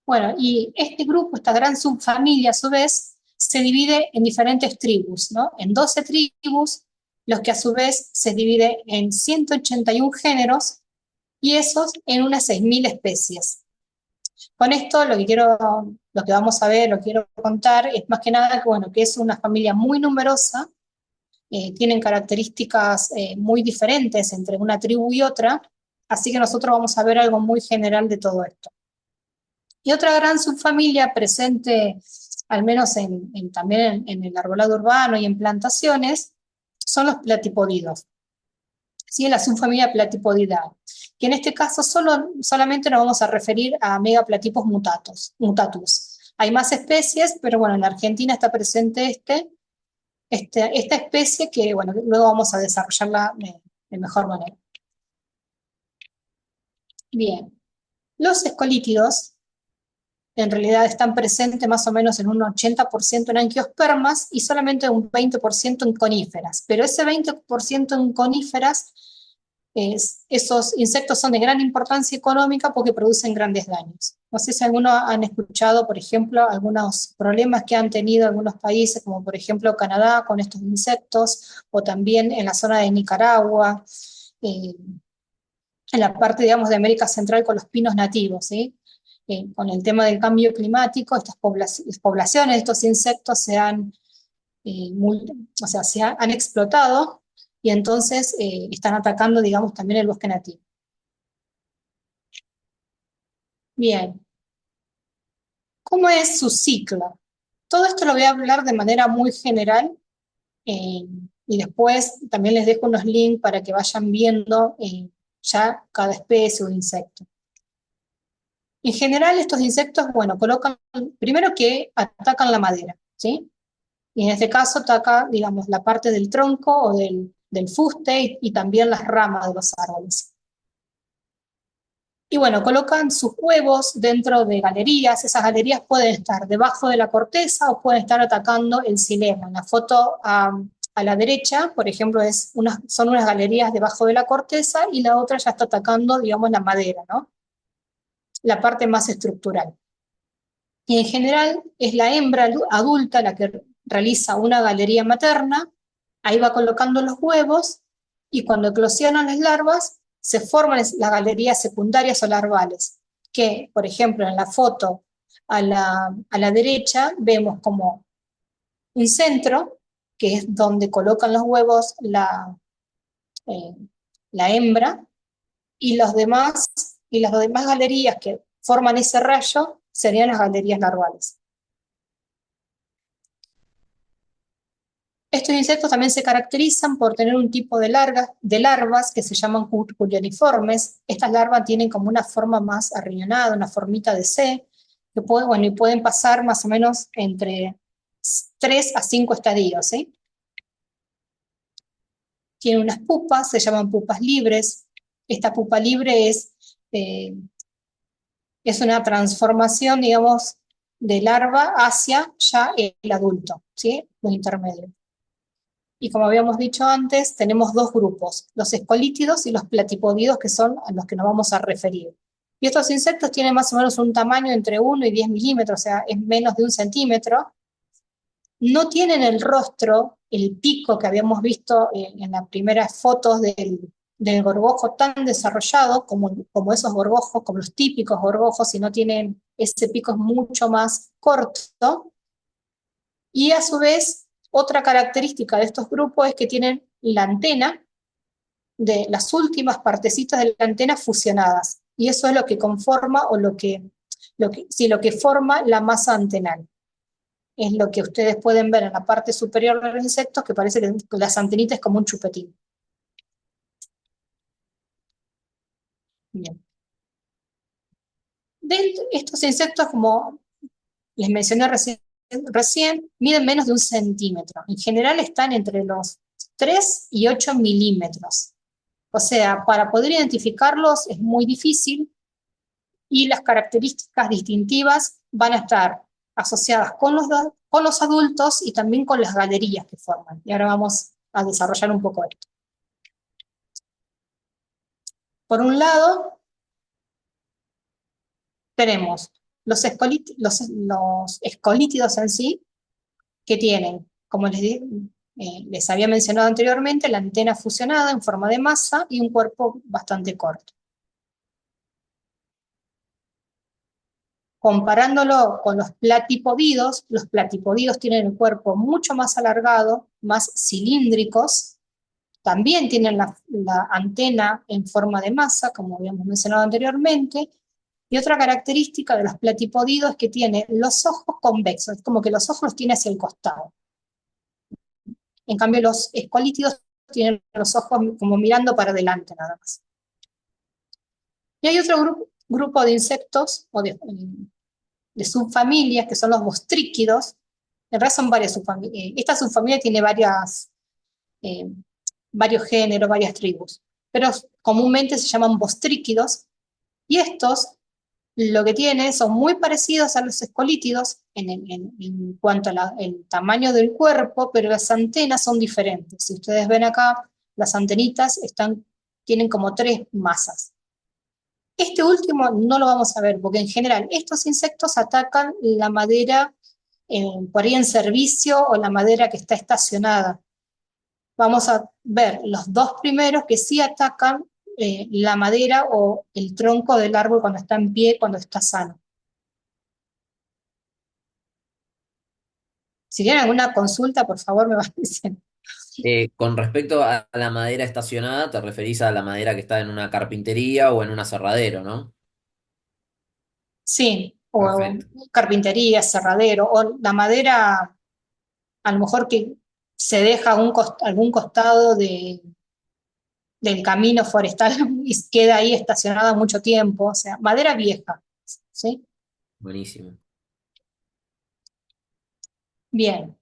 Bueno, y este grupo, esta gran subfamilia a su vez, se divide en diferentes tribus, ¿no? En 12 tribus, los que a su vez se divide en 181 géneros y esos en unas 6.000 especies. Con esto lo que vamos a ver, lo que quiero contar, es más que nada que, bueno, que es una familia muy numerosa, tienen características muy diferentes entre una tribu y otra, así que nosotros vamos a ver algo muy general de todo esto. Y otra gran subfamilia presente, al menos también en el arbolado urbano y en plantaciones, son los platipodidos. ¿Sí? La subfamilia Platipodidae, que en este caso solamente nos vamos a referir a Megaplatipus mutatus. Hay más especies, pero bueno, en la Argentina está presente esta especie que, bueno, luego vamos a desarrollarla de mejor manera. Bien, los escolítidos en realidad están presentes más o menos en un 80% en angiospermas y solamente un 20% en coníferas. Pero ese 20% en coníferas, esos insectos son de gran importancia económica porque producen grandes daños. No sé si algunos han escuchado, por ejemplo, algunos problemas que han tenido algunos países, como por ejemplo Canadá con estos insectos, o también en la zona de Nicaragua, en la parte, digamos, de América Central con los pinos nativos, ¿sí? Con el tema del cambio climático, estas poblaciones de estos insectos se han explotado y entonces están atacando, digamos, también el bosque nativo. Bien, ¿cómo es su ciclo? Todo esto lo voy a hablar de manera muy general eh, y después también les dejo unos links para que vayan viendo ya cada especie o insecto. En general, estos insectos, bueno, colocan, primero que atacan la madera, ¿sí? Y en este caso ataca, digamos, la parte del tronco o del fuste y también las ramas de los árboles. Y bueno, colocan sus huevos dentro de galerías. Esas galerías pueden estar debajo de la corteza o pueden estar atacando el xilema. En la foto a la derecha, por ejemplo, son unas galerías debajo de la corteza y la otra ya está atacando, digamos, la madera, ¿no? La parte más estructural. Y en general es la hembra adulta la que realiza una galería materna, ahí va colocando los huevos y cuando eclosionan las larvas se forman las galerías secundarias o larvales, que por ejemplo en la foto a la derecha vemos como un centro, que es donde colocan los huevos eh, la hembra, y las demás galerías que forman ese rayo serían las galerías larvales. Estos insectos también se caracterizan por tener un tipo de larvas que se llaman culioniformes. Estas larvas tienen como una forma más arriñonada, una formita de C, y pueden pasar más o menos entre 3 a 5 estadios, ¿sí? Tienen unas pupas, se llaman pupas libres. Esta pupa libre eh, es una transformación, digamos, de larva hacia ya el adulto, ¿sí? Los intermedios. Y como habíamos dicho antes, tenemos dos grupos, los escolítidos y los platipodidos, que son a los que nos vamos a referir. Y estos insectos tienen más o menos un tamaño entre 1 y 10 milímetros, o sea, es menos de 1 centímetro. No tienen el rostro, el pico que habíamos visto en las primeras fotos del gorgojo tan desarrollado como esos gorgojos, como los típicos gorgojos, sino tienen ese pico es mucho más corto. Y a su vez, otra característica de estos grupos es que tienen la antena, de las últimas partecitas de la antena fusionadas. Y eso es lo que conforma lo que forma la masa antenal. Es lo que ustedes pueden ver en la parte superior de los insectos, que parece que las antenitas es como un chupetín. Bien. De estos insectos, como les mencioné recién, miden menos de 1 centímetro. En general están entre los 3 y 8 milímetros. O sea, para poder identificarlos es muy difícil y las características distintivas van a estar asociadas con los adultos y también con las galerías que forman. Y ahora vamos a desarrollar un poco esto. Por un lado, tenemos los escolítidos en sí, que tienen, como les había mencionado anteriormente, la antena fusionada en forma de masa y un cuerpo bastante corto. Comparándolo con los platipodidos tienen el cuerpo mucho más alargado, más cilíndricos, también tienen la antena en forma de masa, como habíamos mencionado anteriormente, y otra característica de los platipodidos es que tiene los ojos convexos, es como que los ojos los tiene hacia el costado. En cambio, los escolítidos tienen los ojos como mirando para adelante nada más. Y hay otro grupo de insectos, o de subfamilias, que son los bostríquidos. En realidad son varias subfamilias. Esta subfamilia tiene varios géneros, varias tribus, pero comúnmente se llaman bostríquidos, y estos lo que tienen son muy parecidos a los escolítidos en cuanto al tamaño del cuerpo, pero las antenas son diferentes. Si ustedes ven acá, las antenitas tienen como 3 masas. Este último no lo vamos a ver, porque en general estos insectos atacan la madera por ahí en servicio o la madera que está estacionada. Vamos a ver los 2 primeros que sí atacan la madera o el tronco del árbol cuando está en pie, cuando está sano. Si tienen alguna consulta, por favor me van diciendo. Con respecto a la madera estacionada, te referís a la madera que está en una carpintería o en un aserradero, ¿no? Sí, o Perfecto. carpintería, cerradero, o la madera, a lo mejor que se deja algún costado del camino forestal y queda ahí estacionada mucho tiempo, o sea, madera vieja, ¿sí? Buenísimo. Bien.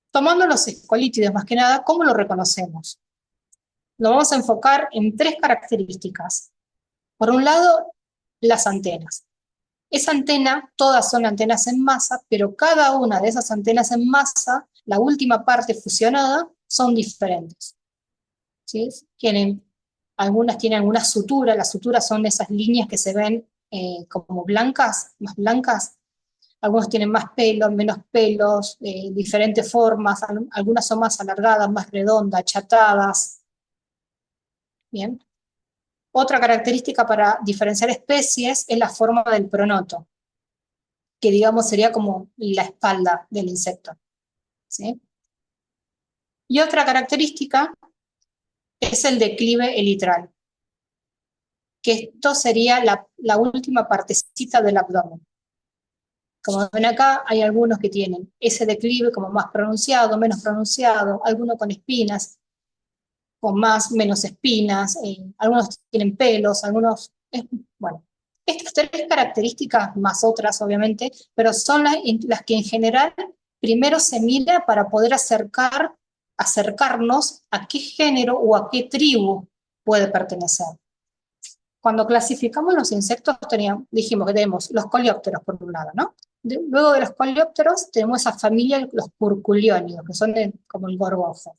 Tomando los escolítidos más que nada, ¿cómo lo reconocemos? Lo vamos a enfocar en 3 características. Por un lado, las antenas. Esa antena, todas son antenas en masa, pero cada una de esas antenas en masa, la última parte fusionada, son diferentes. ¿Sí? Algunas tienen alguna sutura, las suturas son esas líneas que se ven como blancas, más blancas. Algunos tienen más pelos, menos pelos, diferentes formas, algunas son más alargadas, más redondas, achatadas. Bien. Otra característica para diferenciar especies es la forma del pronoto, que digamos sería como la espalda del insecto. ¿Sí? Y otra característica es el declive elitral, que esto sería la última partecita del abdomen. Como ven acá, hay algunos que tienen ese declive como más pronunciado, menos pronunciado, algunos con espinas, con más, menos espinas, algunos tienen pelos, bueno. Estas 3 características, más otras obviamente, pero son las que en general primero se mira para poder acercarnos a qué género o a qué tribu puede pertenecer. Cuando clasificamos los insectos dijimos que tenemos los coleópteros por un lado, ¿no? Luego de los coleópteros tenemos esa familia, los purculiónidos, que son como el gorgojo.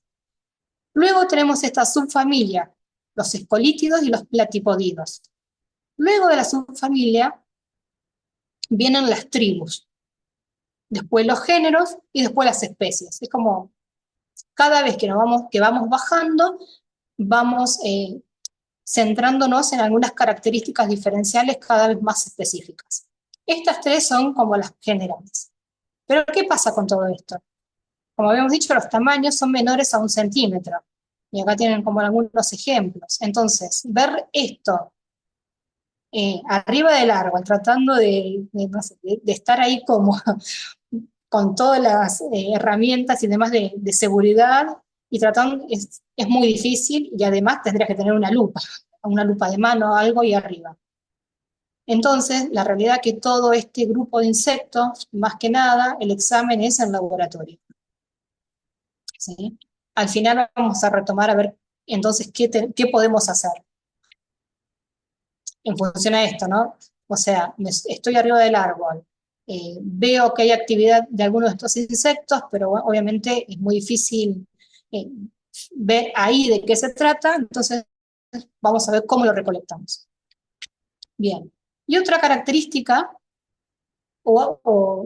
Luego tenemos esta subfamilia, los escolítidos y los platipodidos. Luego de la subfamilia vienen las tribus, después los géneros y después las especies. Es como cada vez que vamos bajando, vamos centrándonos en algunas características diferenciales cada vez más específicas. Estas 3 son como las generales. Pero ¿qué pasa con todo esto? Como habíamos dicho, los tamaños son menores a 1 centímetro. Y acá tienen como algunos ejemplos. Entonces, ver esto arriba del árbol, tratando no sé, de estar ahí como con todas las herramientas y demás de seguridad, y tratando, es muy difícil, y además tendrías que tener una lupa de mano, algo y arriba. Entonces, la realidad es que todo este grupo de insectos, más que nada, el examen es en laboratorio. ¿Sí? Al final vamos a retomar a ver entonces qué podemos hacer en función a esto, ¿no? O sea, estoy arriba del árbol, veo que hay actividad de algunos de estos insectos, pero bueno, obviamente es muy difícil eh, ver ahí de qué se trata, entonces vamos a ver cómo lo recolectamos. Bien, Y otra característica,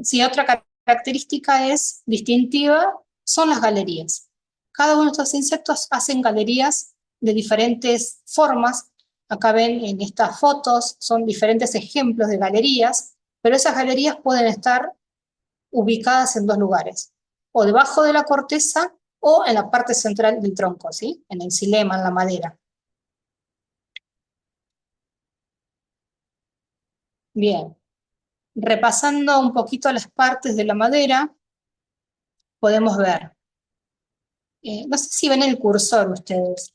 sí, otra característica es distintiva, son las galerías. Cada uno de estos insectos hacen galerías de diferentes formas. Acá ven en estas fotos, son diferentes ejemplos de galerías, pero esas galerías pueden estar ubicadas en dos lugares, o debajo de la corteza o en la parte central del tronco, ¿sí? En el xilema, en la madera. Bien, repasando un poquito las partes de la madera, podemos ver. No sé si ven el cursor ustedes.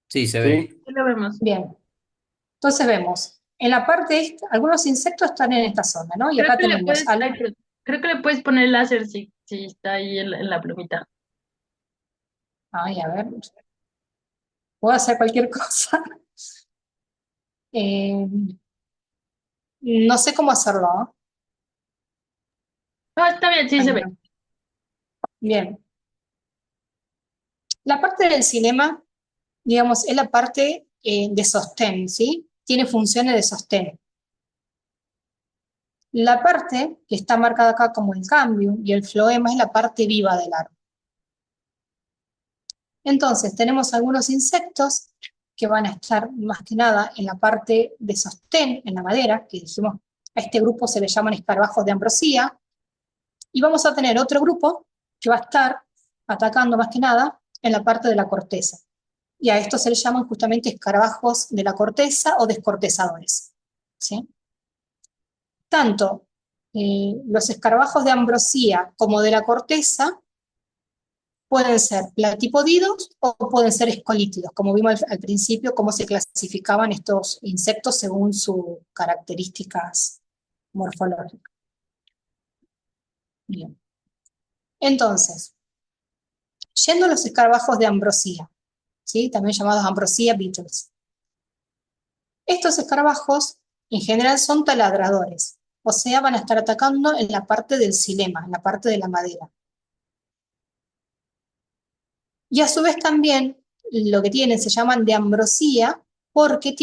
Sí, se ve. Sí, lo vemos. Bien, entonces vemos, en la parte esta, algunos insectos están en esta zona, ¿no? Y Creo acá que le tenemos, puedes, ay, creo que le puedes poner láser si está ahí en la plumita. ay, a ver, puedo hacer cualquier cosa. Eh, no sé cómo hacerlo, ¿no? No, está bien, sí Ahí se ve. va. Bien, la parte del cinema, digamos, es la parte de sostén, ¿sí? Tiene funciones de sostén. La parte que está marcada acá como el cambio y el floema es la parte viva del árbol. Entonces, tenemos algunos insectos que van a estar más que nada en la parte de sostén, en la madera, que dijimos, a este grupo se le llaman escarabajos de ambrosía, y vamos a tener otro grupo que va a estar atacando más que nada en la parte de la corteza. Y a esto se le llaman justamente escarabajos de la corteza o descortezadores, ¿sí? Tanto los escarabajos de ambrosía como de la corteza pueden ser platipodidos o pueden ser escolítidos, como vimos al principio, cómo se clasificaban estos insectos según sus características morfológicas. Bien. Entonces, yendo a los escarabajos de ambrosía, ¿sí? También llamados ambrosía beetles. Estos escarabajos en general son taladradores, o sea, van a estar atacando en la parte del xilema, en la parte de la madera. Y a su vez también lo que tienen se llaman de ambrosía porque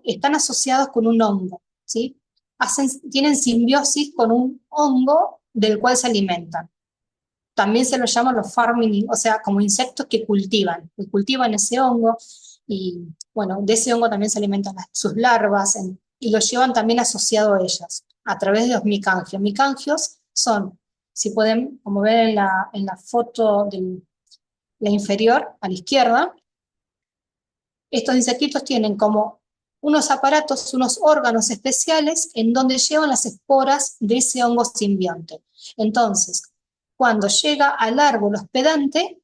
están asociados con un hongo, ¿sí? Tienen simbiosis con un hongo del cual se alimentan. También se los llaman los farming, o sea, como insectos que cultivan ese hongo y, bueno, de ese hongo también se alimentan sus larvas y los llevan también asociado a ellas a través de los micangios. Micangios son, si pueden, como ven en la foto de la inferior a la izquierda, estos insectitos tienen como unos aparatos, unos órganos especiales en donde llevan las esporas de ese hongo simbionte. Entonces, cuando llega al árbol hospedante,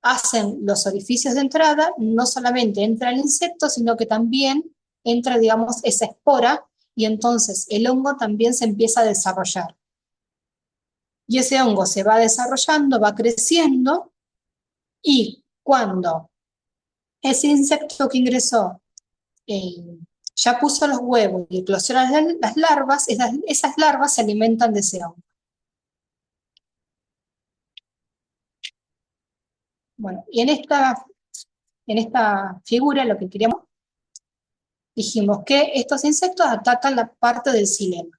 hacen los orificios de entrada, no solamente entra el insecto, sino que también entra, digamos, esa espora, y entonces el hongo también se empieza a desarrollar. Y ese hongo se va desarrollando, va creciendo, y cuando ese insecto que ingresó ya puso los huevos y eclosionan las larvas, esas larvas se alimentan de ese hongo. Bueno, y en esta figura lo que queríamos, dijimos que estos insectos atacan la parte del xilema.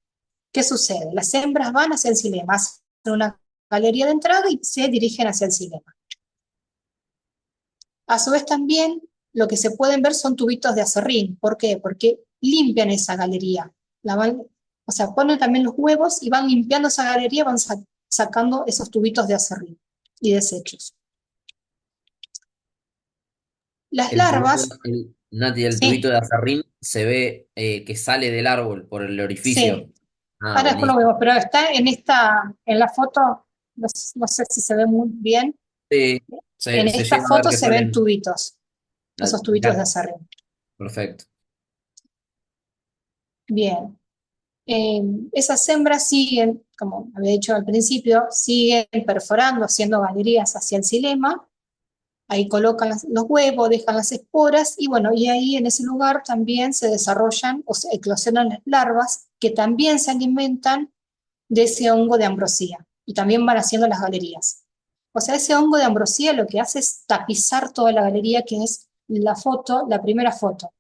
¿Qué sucede? Las hembras van hacia el xilema, hacen una galería de entrada y se dirigen hacia el xilema. A su vez también lo que se pueden ver son tubitos de aserrín. ¿Por qué? Porque limpian esa galería. O sea, ponen también los huevos y van limpiando esa galería, van sacando esos tubitos de aserrín y desechos. Las larvas, Nati, el tubito sí, de azarrín se ve que sale del árbol por el orificio. sí. Ah, Ahora después lo buenísimo. vemos, pero está en la foto, no sé si se ve muy bien. Sí, En se esta llega a ver foto que se ven salen. tubitos, esos tubitos de Mirá, aserrín. perfecto. Bien. Esas hembras siguen, como había dicho al principio, siguen perforando, haciendo galerías hacia el xilema, ahí colocan los huevos, dejan las esporas, y bueno, y ahí en ese lugar también se desarrollan o se eclosionan las larvas, que también se alimentan de ese hongo de ambrosía, y también van haciendo las galerías. O sea, ese hongo de ambrosía lo que hace es tapizar toda la galería, que es la foto, la primera foto.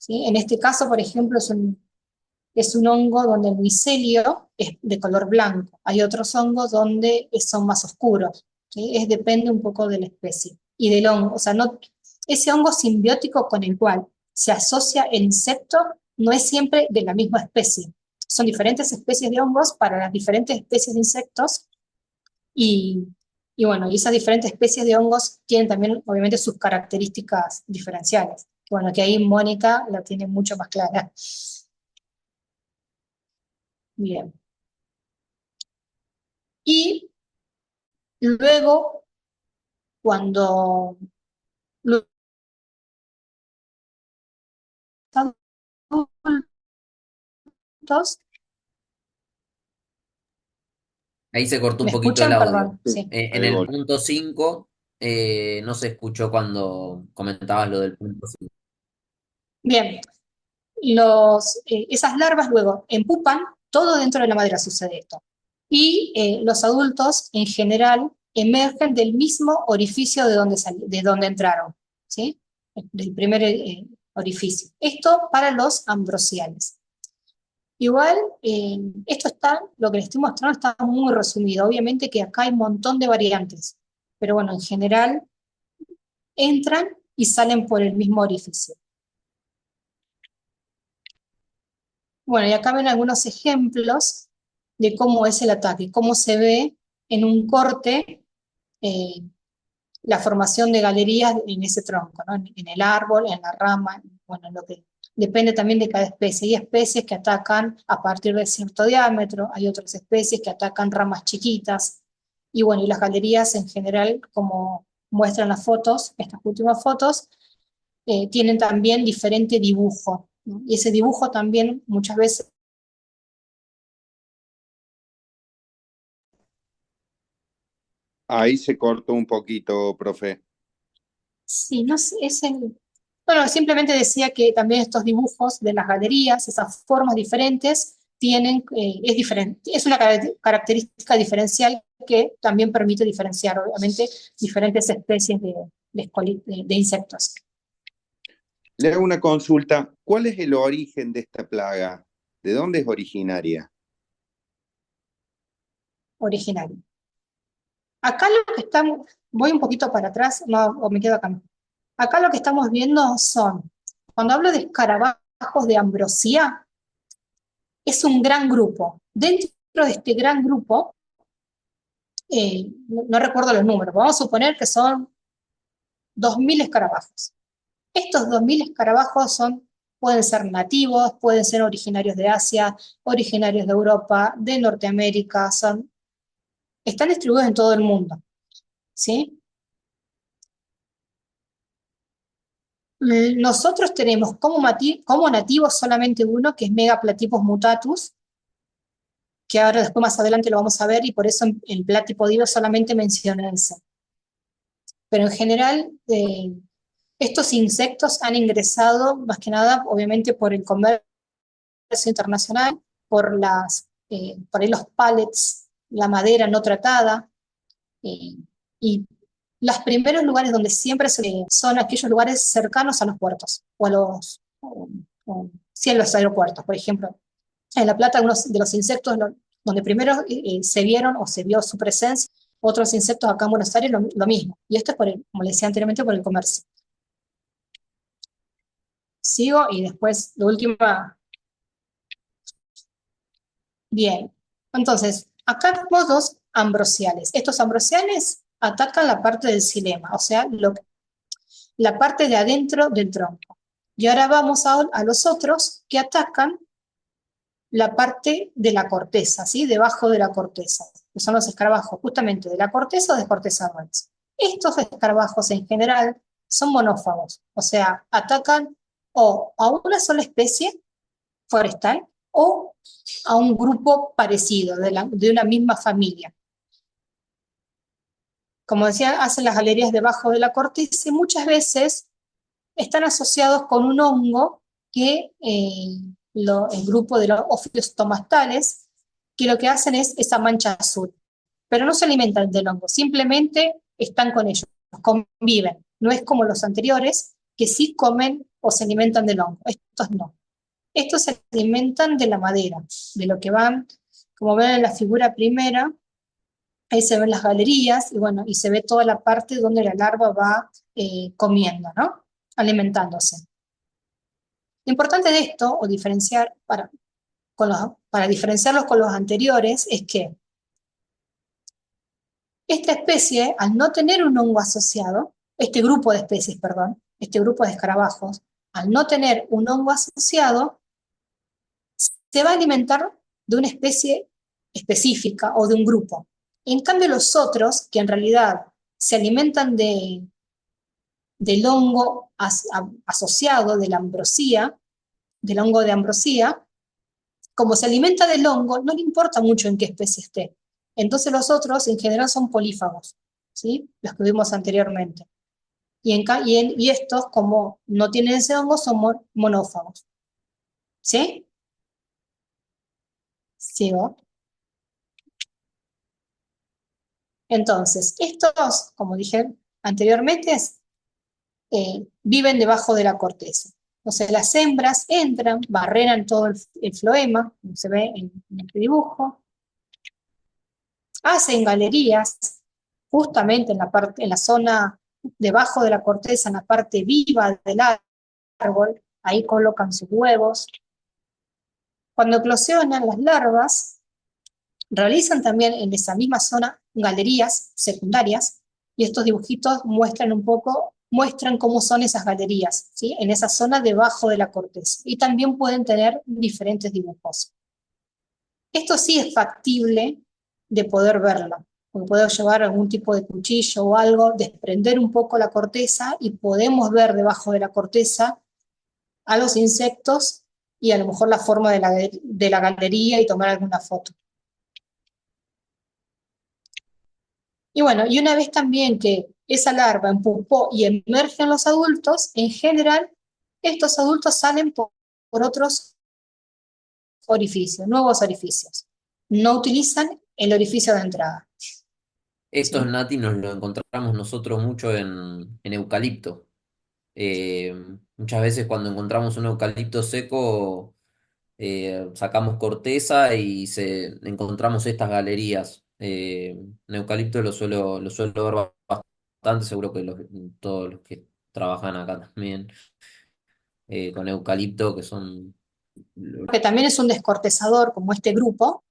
¿sí? En este caso, por ejemplo, es un hongo donde el micelio es de color blanco. Hay otros hongos donde son más oscuros, ¿sí? Depende un poco de la especie y del hongo. O sea, no, ese hongo simbiótico con el cual se asocia el insecto no es siempre de la misma especie. Son diferentes especies de hongos para las diferentes especies de insectos y, y bueno, y esas diferentes especies de hongos tienen también, obviamente, sus características diferenciales. Bueno, que ahí Mónica la tiene mucho más clara. Bien. Y luego, cuando los adultos, Ahí se cortó un ¿me poquito el escuchan? audio. Perdón, sí. En Ahí el vol- punto 5 no se escuchó cuando comentabas lo del punto 5. Bien, esas larvas luego empupan, todo dentro de la madera sucede esto. Y los adultos, en general, emergen del mismo orificio de donde entraron, ¿sí? Del primer orificio. Esto para los ambrosiales. Igual, lo que les estoy mostrando está muy resumido. Obviamente que acá hay un montón de variantes, pero bueno, en general entran y salen por el mismo orificio. Bueno, y acá ven algunos ejemplos de cómo es el ataque, cómo se ve en un corte eh, la formación de galerías en ese tronco, ¿no? En el árbol, en la rama, bueno, lo que depende también de cada especie. Hay especies que atacan a partir de cierto diámetro, hay otras especies que atacan ramas chiquitas, y bueno, y las galerías en general, como muestran las fotos, estas últimas fotos, tienen también diferente dibujo, ¿no? Y ese dibujo también muchas veces. Ahí se cortó un poquito, profe. Sí, no sé, bueno, simplemente decía que también estos dibujos de las galerías, esas formas diferentes, es diferente, es una característica diferencial que también permite diferenciar, obviamente, diferentes especies de insectos. Le hago una consulta. ¿Cuál es el origen de esta plaga? ¿De dónde es originaria? Originarios. Acá lo que estamos, voy un poquito para atrás, no, o me quedo acá. Acá lo que estamos viendo son, cuando hablo de escarabajos de ambrosía, es un gran grupo. Dentro de este gran grupo, no recuerdo los números, vamos a suponer que son 2.000 escarabajos. Estos 2.000 escarabajos pueden ser nativos, pueden ser originarios de Asia, originarios de Europa, de Norteamérica, están distribuidos en todo el mundo, ¿sí? Nosotros tenemos como nativos solamente uno, que es Megaplatypus mutatus, que ahora después más adelante lo vamos a ver, y por eso en Platypodido solamente mencioné ese. Pero en general, estos insectos han ingresado, más que nada, obviamente, por el comercio internacional, por ahí los pallets, la madera no tratada, y los primeros lugares donde siempre son aquellos lugares cercanos a los puertos, sí, a los aeropuertos, por ejemplo. En La Plata, unos de los insectos donde primero se vieron o se vio su presencia, otros insectos acá en Buenos Aires lo mismo. Y esto es como le decía anteriormente, por el comercio. Sigo y después, lo último. Bien, entonces, acá tenemos dos ambrosiales. Estos ambrosiales atacan la parte del xilema, o sea, la parte de adentro del tronco. Y ahora vamos a los otros que atacan la parte de la corteza, ¿sí? Debajo de la corteza, que son los escarabajos justamente de la corteza o de corteza gruesa. Estos escarabajos en general son monófagos, o sea, atacan o a una sola especie forestal o a un grupo parecido, de una misma familia. Como decía, hacen las galerías debajo de la corteza y muchas veces están asociados con un hongo que el grupo de los ofiostomastales, que lo que hacen es esa mancha azul. Pero no se alimentan del hongo, simplemente están con ellos, conviven. No es como los anteriores, que sí comen o se alimentan del hongo. Estos no. Estos se alimentan de la madera, de lo que van, como ven en la figura primera, ahí se ven las galerías, y bueno, y se ve toda la parte donde la larva va comiendo, ¿no? Alimentándose. Lo importante de esto, o diferenciar para diferenciarlos con los anteriores, es que esta especie, al no tener un hongo asociado, este grupo de especies, perdón, este grupo de escarabajos, al no tener un hongo asociado, se va a alimentar de una especie específica o de un grupo. En cambio, los otros, que en realidad se alimentan del hongo asociado, de la ambrosía, del hongo de ambrosía, como se alimenta del hongo, no le importa mucho en qué especie esté. Entonces los otros en general son polífagos, ¿sí? Los que vimos anteriormente. Y estos, como no tienen ese hongo, son monófagos. ¿Sí? ¿Sigo? Entonces, estos, como dije anteriormente, viven debajo de la corteza. Entonces las hembras entran, barrenan todo el floema, como se ve en este dibujo, hacen galerías justamente en la zona debajo de la corteza, en la parte viva del árbol, ahí colocan sus huevos. Cuando eclosionan las larvas, realizan también en esa misma zona galerías secundarias, y estos dibujitos muestran cómo son esas galerías, ¿sí? En esa zona debajo de la corteza, y también pueden tener diferentes dibujos. Esto sí es factible de poder verlo, porque puedo llevar algún tipo de cuchillo o algo, desprender un poco la corteza y podemos ver debajo de la corteza a los insectos y a lo mejor la forma de la galería y tomar alguna foto. Y bueno, y una vez también que esa larva empupó y emergen los adultos, en general, estos adultos salen por otros orificios, nuevos orificios. No utilizan el orificio de entrada. Estos ¿Sí? nati nos lo encontramos nosotros mucho en eucalipto. Eh, Muchas veces cuando encontramos un eucalipto seco, sacamos corteza y encontramos estas galerías. En eucalipto lo suelo ver bastante, seguro que todos los que trabajan acá también con eucalipto, que son... Que también es un descortezador, como este grupo,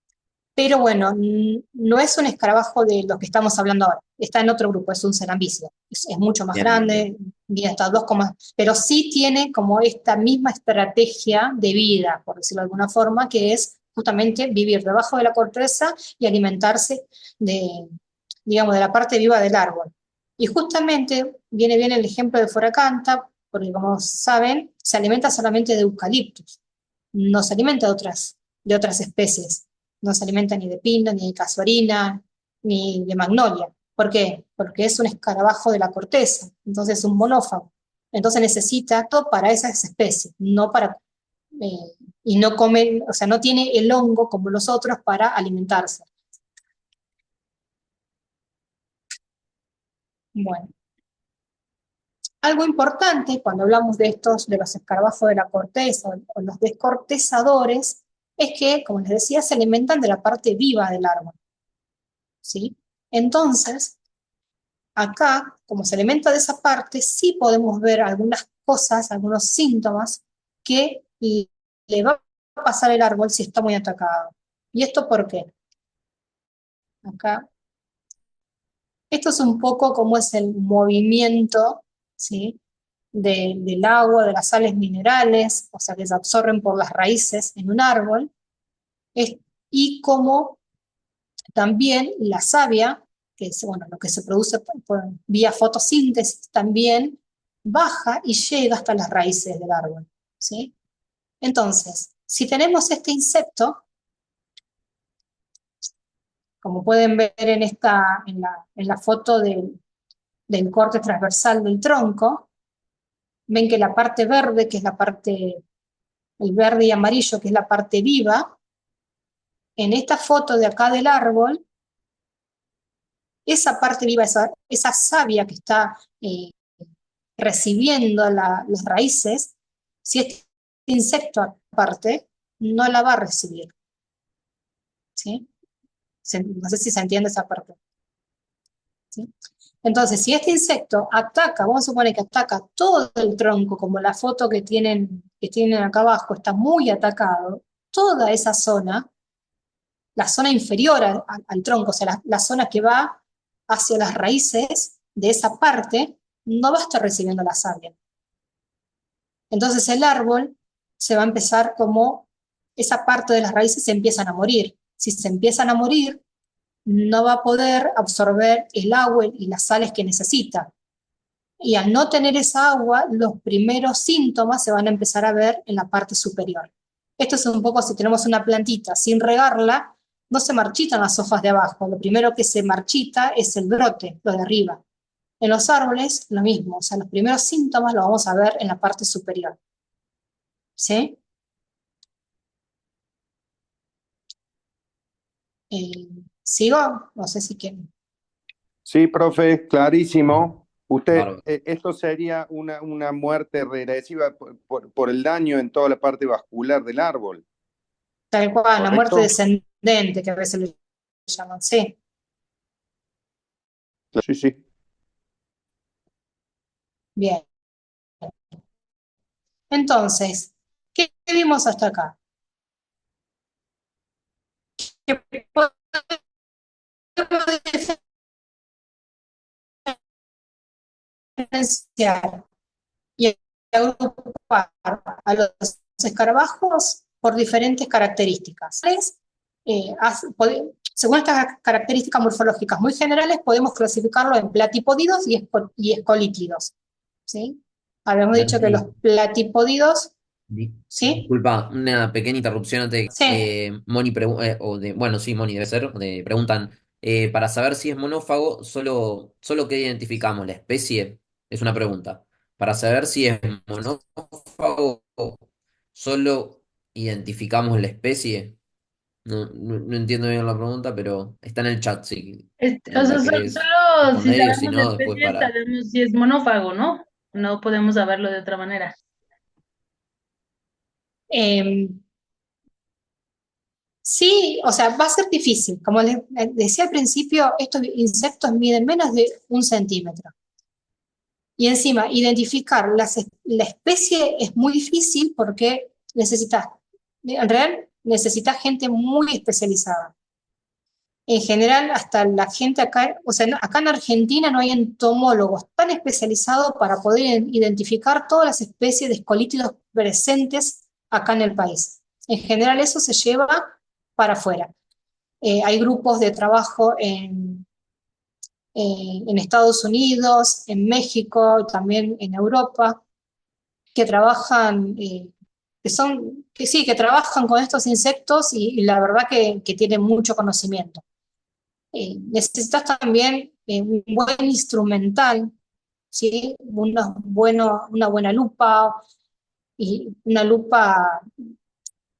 pero bueno, no es un escarabajo de los que estamos hablando ahora, está en otro grupo, es un cerambícido, es mucho más Bien, bien, grande, bien. mide hasta 2, pero sí tiene como esta misma estrategia de vida, por decirlo de alguna forma, que es justamente vivir debajo de la corteza y alimentarse de, digamos, de la parte viva del árbol. Y justamente viene bien el ejemplo de Foracanta, porque como saben, se alimenta solamente de eucaliptus, no se alimenta de otras especies, no se alimenta ni de pino, ni de casuarina, ni de magnolia. ¿Por qué? Porque es un escarabajo de la corteza, entonces es un monófago. Entonces necesita todo para esas especies, no para, y no come, o sea, no tiene el hongo como los otros para alimentarse. Bueno, algo importante cuando hablamos de los escarabajos de la corteza o los descortezadores, es que, como les decía, se alimentan de la parte viva del árbol, ¿sí? Entonces, acá, como se alimenta de esa parte, sí podemos ver algunas cosas, algunos síntomas que le va a pasar el árbol si está muy atacado. ¿Y esto por qué? Acá. Esto es un poco como es el movimiento, ¿sí? Del agua, de las sales minerales, o sea, que se absorben por las raíces en un árbol, y como también la savia, que es bueno, lo que se produce vía fotosíntesis, también baja y llega hasta las raíces del árbol, ¿sí? Entonces, si tenemos este insecto, como pueden ver en la foto del corte transversal del tronco, ven que la parte verde, que es el verde y amarillo, que es la parte viva, en esta foto de acá del árbol, esa parte viva, esa savia que está recibiendo las raíces, Si este insecto aparte, no la va a recibir, ¿sí? No sé si se entiende esa parte, ¿sí? Entonces, si este insecto ataca, vamos a suponer que ataca todo el tronco, como la foto que tienen acá abajo, está muy atacado, toda esa zona, la zona inferior al tronco, o sea, la zona que va hacia las raíces de esa parte, no va a estar recibiendo la savia. Entonces el árbol se va a empezar como, esa parte de las raíces se empiezan a morir. Si se empiezan a morir, no va a poder absorber el agua y las sales que necesita. Y al no tener esa agua, los primeros síntomas se van a empezar a ver en la parte superior. Esto es un poco si tenemos una plantita sin regarla, no se marchitan las hojas de abajo. Lo primero que se marchita es el brote, lo de arriba. En los árboles, lo mismo. O sea, los primeros síntomas los vamos a ver en la parte superior. ¿Sí? ¿Sigo? No sé si quieren. Sí, profe, clarísimo. Usted, Bárbaro. esto sería una muerte regresiva por el daño en toda la parte vascular del árbol, Tal cual, la muerte ¿correcto? descendente, que a veces lo llaman. Sí. Sí, sí. Bien. Entonces, ¿qué vimos hasta acá? Que podemos diferenciar y agrupar a los escarabajos por diferentes características. Según estas características morfológicas muy generales, podemos clasificarlos en platipódidos y escolítidos, ¿sí? Habíamos dicho que los Nancy, platipódidos, ¿sí? disculpa, una pequeña interrupción antes. Sí. Moni, bueno, sí, Moni debe ser, preguntan, para saber si es monófago, solo que identificamos la especie, es una pregunta. Para saber si es monófago, solo identificamos la especie. No entiendo bien la pregunta, pero está en el chat, si O sea, la querés solo si responder y o si sabemos la no, después especie, para... sabemos si es monófago, ¿no? No podemos saberlo de otra manera. Eh, sí, o sea, va a ser difícil. Como les decía al principio, estos insectos miden menos de 1 centímetro. Y encima, identificar la especie es muy difícil porque en realidad necesitas gente muy especializada. En general, hasta la gente acá, o sea, acá en Argentina no hay entomólogos tan especializados para poder identificar todas las especies de escolítidos presentes acá en el país. En general eso se lleva para afuera. Hay grupos de trabajo en Estados Unidos, en México, también en Europa, que trabajan, que trabajan con estos insectos y la verdad que tienen mucho conocimiento. Necesitas también un buen instrumental, ¿sí? Una buena lupa y una lupa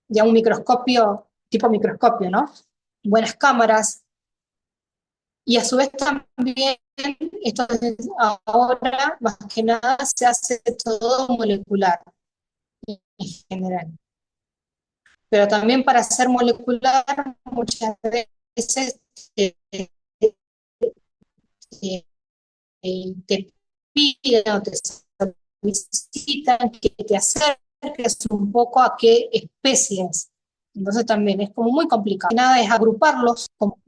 ya un microscopio, tipo microscopio, ¿no? Buenas cámaras. Y a su vez también, esto ahora más que nada se hace todo molecular en general. Pero también para hacer molecular muchas veces eh, te piden o te solicitan que te acerques un poco a qué especies. Entonces también es como muy complicado. Nada es agruparlos como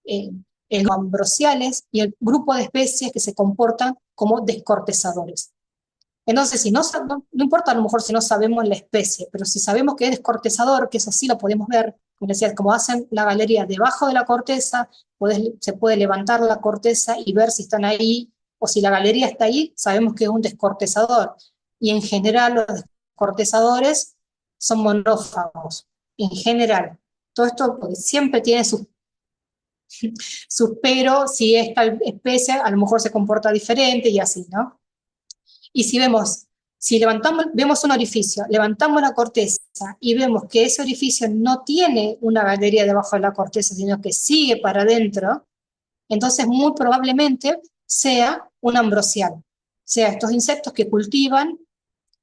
eh, los ambrosiales y el grupo de especies que se comportan como descortezadores. Entonces, si no importa a lo mejor si no sabemos la especie, pero si sabemos que es descortezador, que eso sí lo podemos ver, como decía, como hacen la galería debajo de la corteza, se puede levantar la corteza y ver si están ahí, o si la galería está ahí, sabemos que es un descortezador. Y en general los descortezadores son monófagos, en general. Todo esto siempre tiene sus pero, si esta especie a lo mejor se comporta diferente y así, ¿no? Y si vemos un orificio, levantamos la corteza y vemos que ese orificio no tiene una galería debajo de la corteza, sino que sigue para adentro, entonces muy probablemente sea un ambrosial, sea estos insectos que cultivan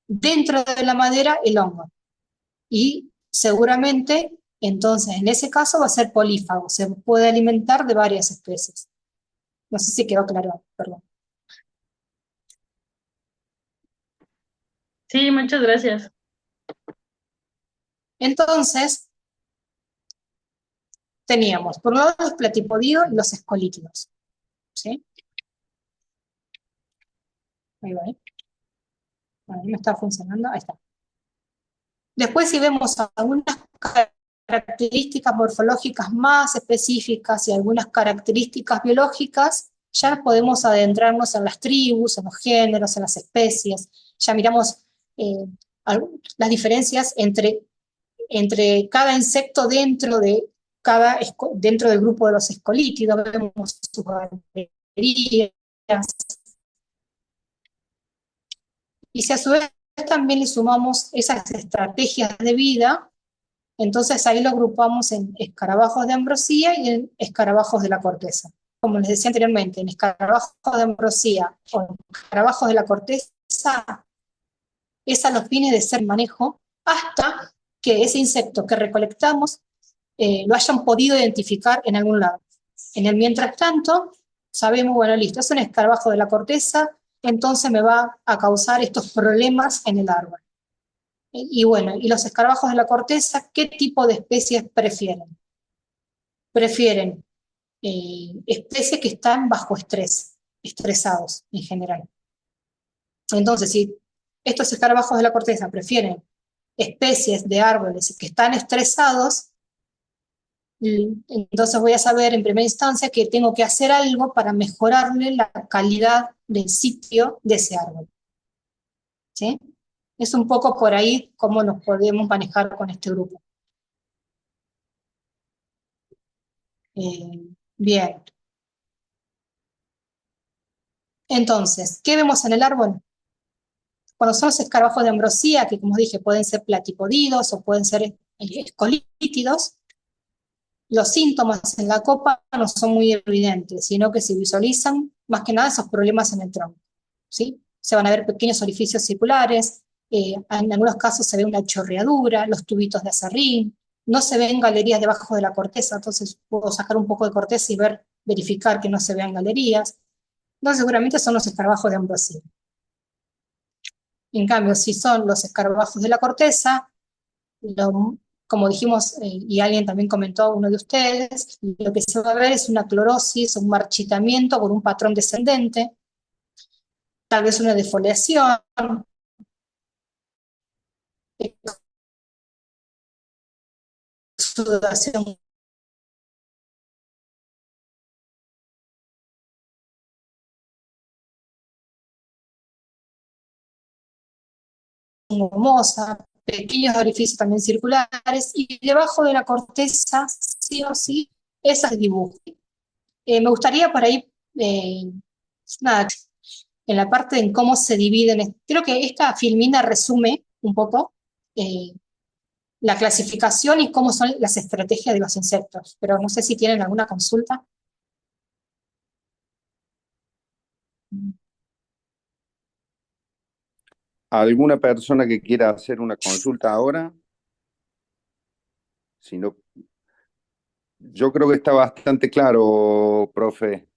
dentro de la madera el hongo. Y seguramente, entonces, en ese caso va a ser polífago, se puede alimentar de varias especies. No sé si quedó claro, perdón. Sí, muchas gracias. Entonces, teníamos, por un lado, los platipodios y los escolítidos. ¿Sí? Ahí va, ¿eh? Ahí no está funcionando, ahí está. Después, si vemos algunas características morfológicas más específicas y algunas características biológicas, ya podemos adentrarnos en las tribus, en los géneros, en las especies. Ya miramos eh, las diferencias entre cada insecto dentro del grupo de los escolítidos, vemos sus galerías. Y si a su vez también le sumamos esas estrategias de vida, entonces ahí lo agrupamos en escarabajos de ambrosía y en escarabajos de la corteza. Como les decía anteriormente, en escarabajos de ambrosía o en escarabajos de la corteza, es a los fines de ser manejo hasta que ese insecto que recolectamos lo hayan podido identificar en algún lado. En el mientras tanto, sabemos, bueno, listo, es un escarabajo de la corteza, entonces me va a causar estos problemas en el árbol. Y bueno, y los escarabajos de la corteza, ¿qué tipo de especies prefieren? Prefieren especies que están bajo estrés, estresados en general. Entonces, si estos escarabajos de la corteza prefieren especies de árboles que están estresados, entonces voy a saber en primera instancia que tengo que hacer algo para mejorarle la calidad del sitio de ese árbol. ¿Sí? Es un poco por ahí cómo nos podemos manejar con este grupo. Bien. Entonces, ¿qué vemos en el árbol? Cuando son los escarabajos de ambrosía, que como dije pueden ser platipodidos o pueden ser escolítidos, los síntomas en la copa no son muy evidentes, sino que se visualizan más que nada esos problemas en el tronco. ¿Sí? Se van a ver pequeños orificios circulares, en algunos casos se ve una chorreadura, los tubitos de aserrín, no se ven galerías debajo de la corteza, entonces puedo sacar un poco de corteza y verificar que no se vean galerías. Entonces seguramente son los escarabajos de ambrosía. En cambio, si son los escarabajos de la corteza, como dijimos, y alguien también comentó, uno de ustedes, lo que se va a ver es una clorosis, un marchitamiento por un patrón descendente, tal vez una defoliación, sudoración gomosa, pequeños orificios también circulares, y debajo de la corteza, sí o sí, esas dibujos. Me gustaría por ahí, nada, en la parte en cómo se dividen, creo que esta filmina resume un poco la clasificación y cómo son las estrategias de los insectos, pero no sé si tienen alguna consulta. ¿Alguna persona que quiera hacer una consulta ahora? Si no, yo creo que está bastante claro, profe.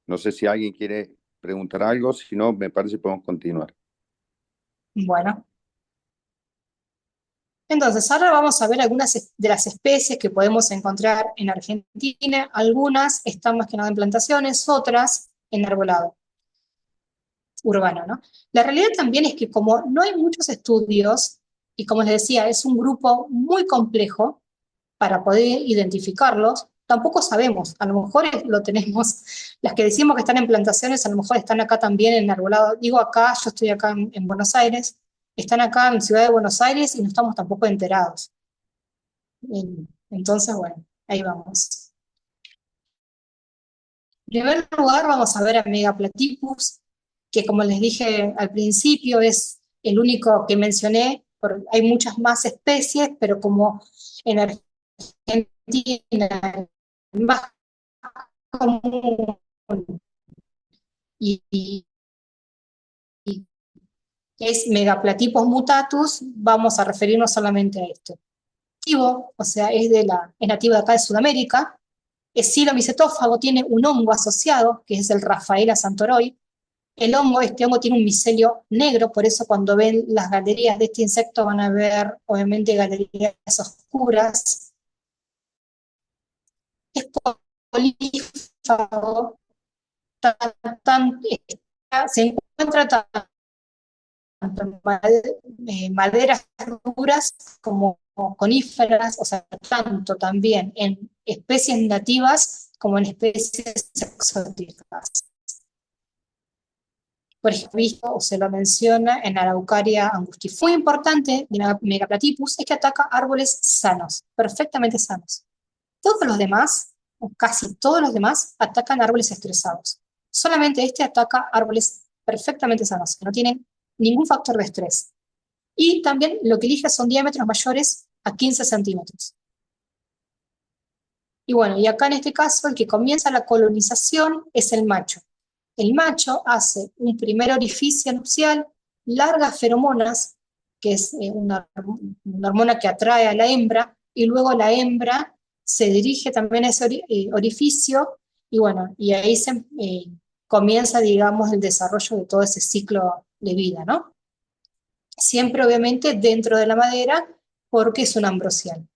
No sé si alguien quiere preguntar algo, si no, me parece que podemos continuar. Bueno, entonces ahora vamos a ver algunas de las especies que podemos encontrar en Argentina. Algunas están más que nada en plantaciones, otras en arbolado urbano, ¿no? La realidad también es que como no hay muchos estudios, y como les decía, es un grupo muy complejo para poder identificarlos, tampoco sabemos, a lo mejor lo tenemos, las que decimos que están en plantaciones, a lo mejor están acá también en arbolado, digo acá, yo estoy acá en Buenos Aires, están acá en Ciudad de Buenos Aires y no estamos tampoco enterados. Entonces, bueno, ahí vamos. En primer lugar, vamos a ver a Megaplatypus, que como les dije al principio, es el único que mencioné, hay muchas más especies, pero como en Argentina es más común y es Megaplatipos mutatus, vamos a referirnos solamente a este. O sea, es nativo de acá de Sudamérica, es silomicetófago, tiene un hongo asociado, que es el Rafaela santoroi. Este hongo tiene un micelio negro, por eso cuando ven las galerías de este insecto van a ver, obviamente, galerías oscuras. Es polífago, se encuentra tanto en maderas duras como coníferas, o sea, tanto también en especies nativas como en especies exóticas. Por ejemplo, se lo menciona en Araucaria angustifolia. Muy importante de la Megaplatipus es que ataca árboles sanos, perfectamente sanos. Todos los demás, o casi todos los demás, atacan árboles estresados. Solamente este ataca árboles perfectamente sanos, que no tienen ningún factor de estrés. Y también lo que elige son diámetros mayores a 15 centímetros. Y bueno, y acá en este caso el que comienza la colonización es el macho. El macho hace un primer orificio nupcial, larga feromonas, que es una hormona que atrae a la hembra, y luego la hembra se dirige también a ese orificio, y bueno, y ahí comienza, digamos, el desarrollo de todo ese ciclo de vida, ¿no? Siempre, obviamente, dentro de la madera, porque es un ambrosial.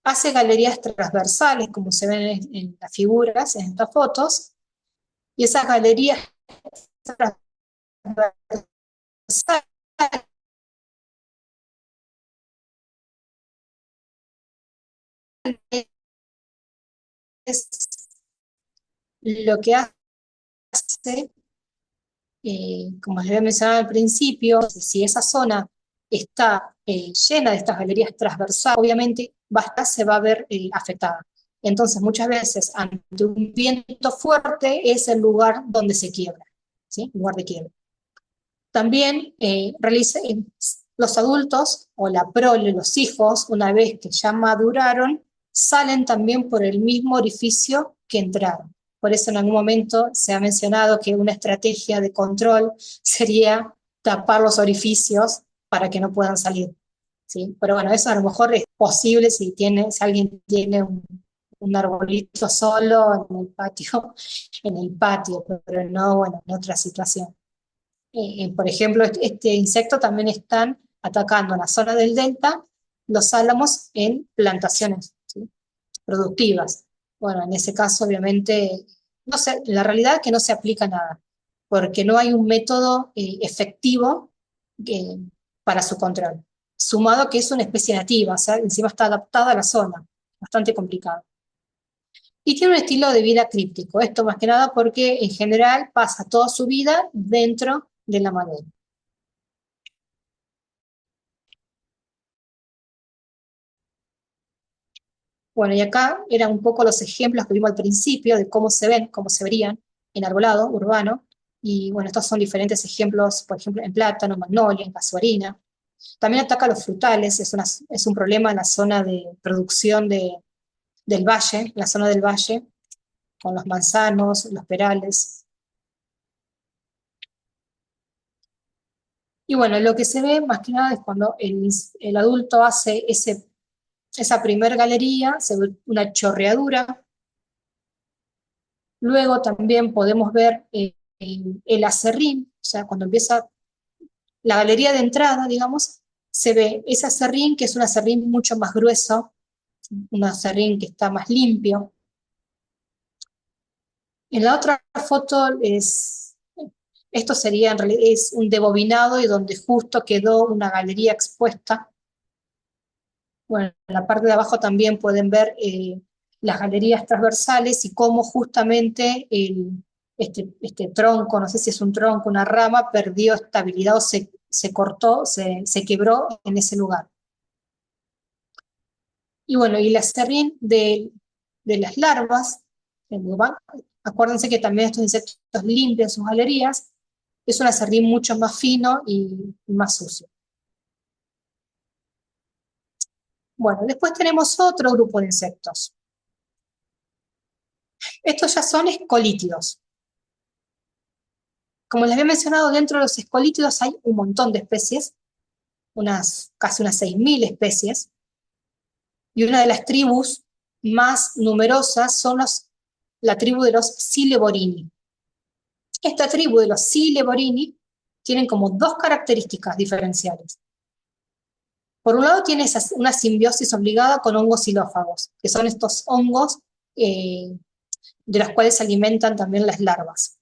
Hace galerías transversales, como se ven en las figuras, en estas fotos, y esas galerías transversales es lo que hace, como les había mencionado al principio, si esa zona está llena de estas galerías transversales, obviamente se va a ver afectada. Entonces, muchas veces, ante un viento fuerte, es el lugar donde se quiebra, ¿sí? Lugar de quiebra. También los adultos o la prole, los hijos, una vez que ya maduraron, salen también por el mismo orificio que entraron. Por eso en algún momento se ha mencionado que una estrategia de control sería tapar los orificios para que no puedan salir, ¿sí? Pero bueno, eso a lo mejor es posible si alguien tiene un arbolito solo en el patio, pero no, bueno, en otra situación. Por ejemplo, este insecto también están atacando en la zona del delta los álamos en plantaciones, ¿sí? Productivas. Bueno, en ese caso, obviamente, no sé, la realidad es que no se aplica nada, porque no hay un método efectivo eh, para su control. Sumado que es una especie nativa, o sea, encima está adaptada a la zona, bastante complicado. Y tiene un estilo de vida críptico, esto más que nada porque en general pasa toda su vida dentro de la madera. Bueno, y acá eran un poco los ejemplos que vimos al principio de cómo se ven, cómo se verían en arbolado urbano. Y bueno, estos son diferentes ejemplos, por ejemplo, en plátano, magnolia, en casuarina. También ataca a los frutales, es un problema en la zona de producción del valle, la zona del valle, con los manzanos, los perales. Y bueno, lo que se ve más que nada es cuando el adulto hace esa primer galería, se ve una chorreadura. Luego también podemos ver el acerrín, o sea, cuando empieza la galería de entrada, digamos, se ve ese acerrín, que es un acerrín mucho más grueso, un acerrín que está más limpio. En la otra foto esto sería en realidad es un debobinado y donde justo quedó una galería expuesta. Bueno, en la parte de abajo también pueden ver las galerías transversales y cómo justamente este tronco, no sé si es un tronco, una rama, perdió estabilidad o se cortó, se quebró en ese lugar. Y bueno, y el acerrín de las larvas, acuérdense que también estos insectos limpian sus galerías, es un acerrín mucho más fino y más sucio. Bueno, después tenemos otro grupo de insectos. Estos ya son escolítidos. Como les había mencionado, dentro de los escolíptidos hay un montón de especies, casi unas 6.000 especies, y una de las tribus más numerosas son la tribu de los Sileborini. Esta tribu de los Sileborini tienen como dos características diferenciales. Por un lado tiene una simbiosis obligada con hongos xilófagos, que son estos hongos de los cuales se alimentan también las larvas.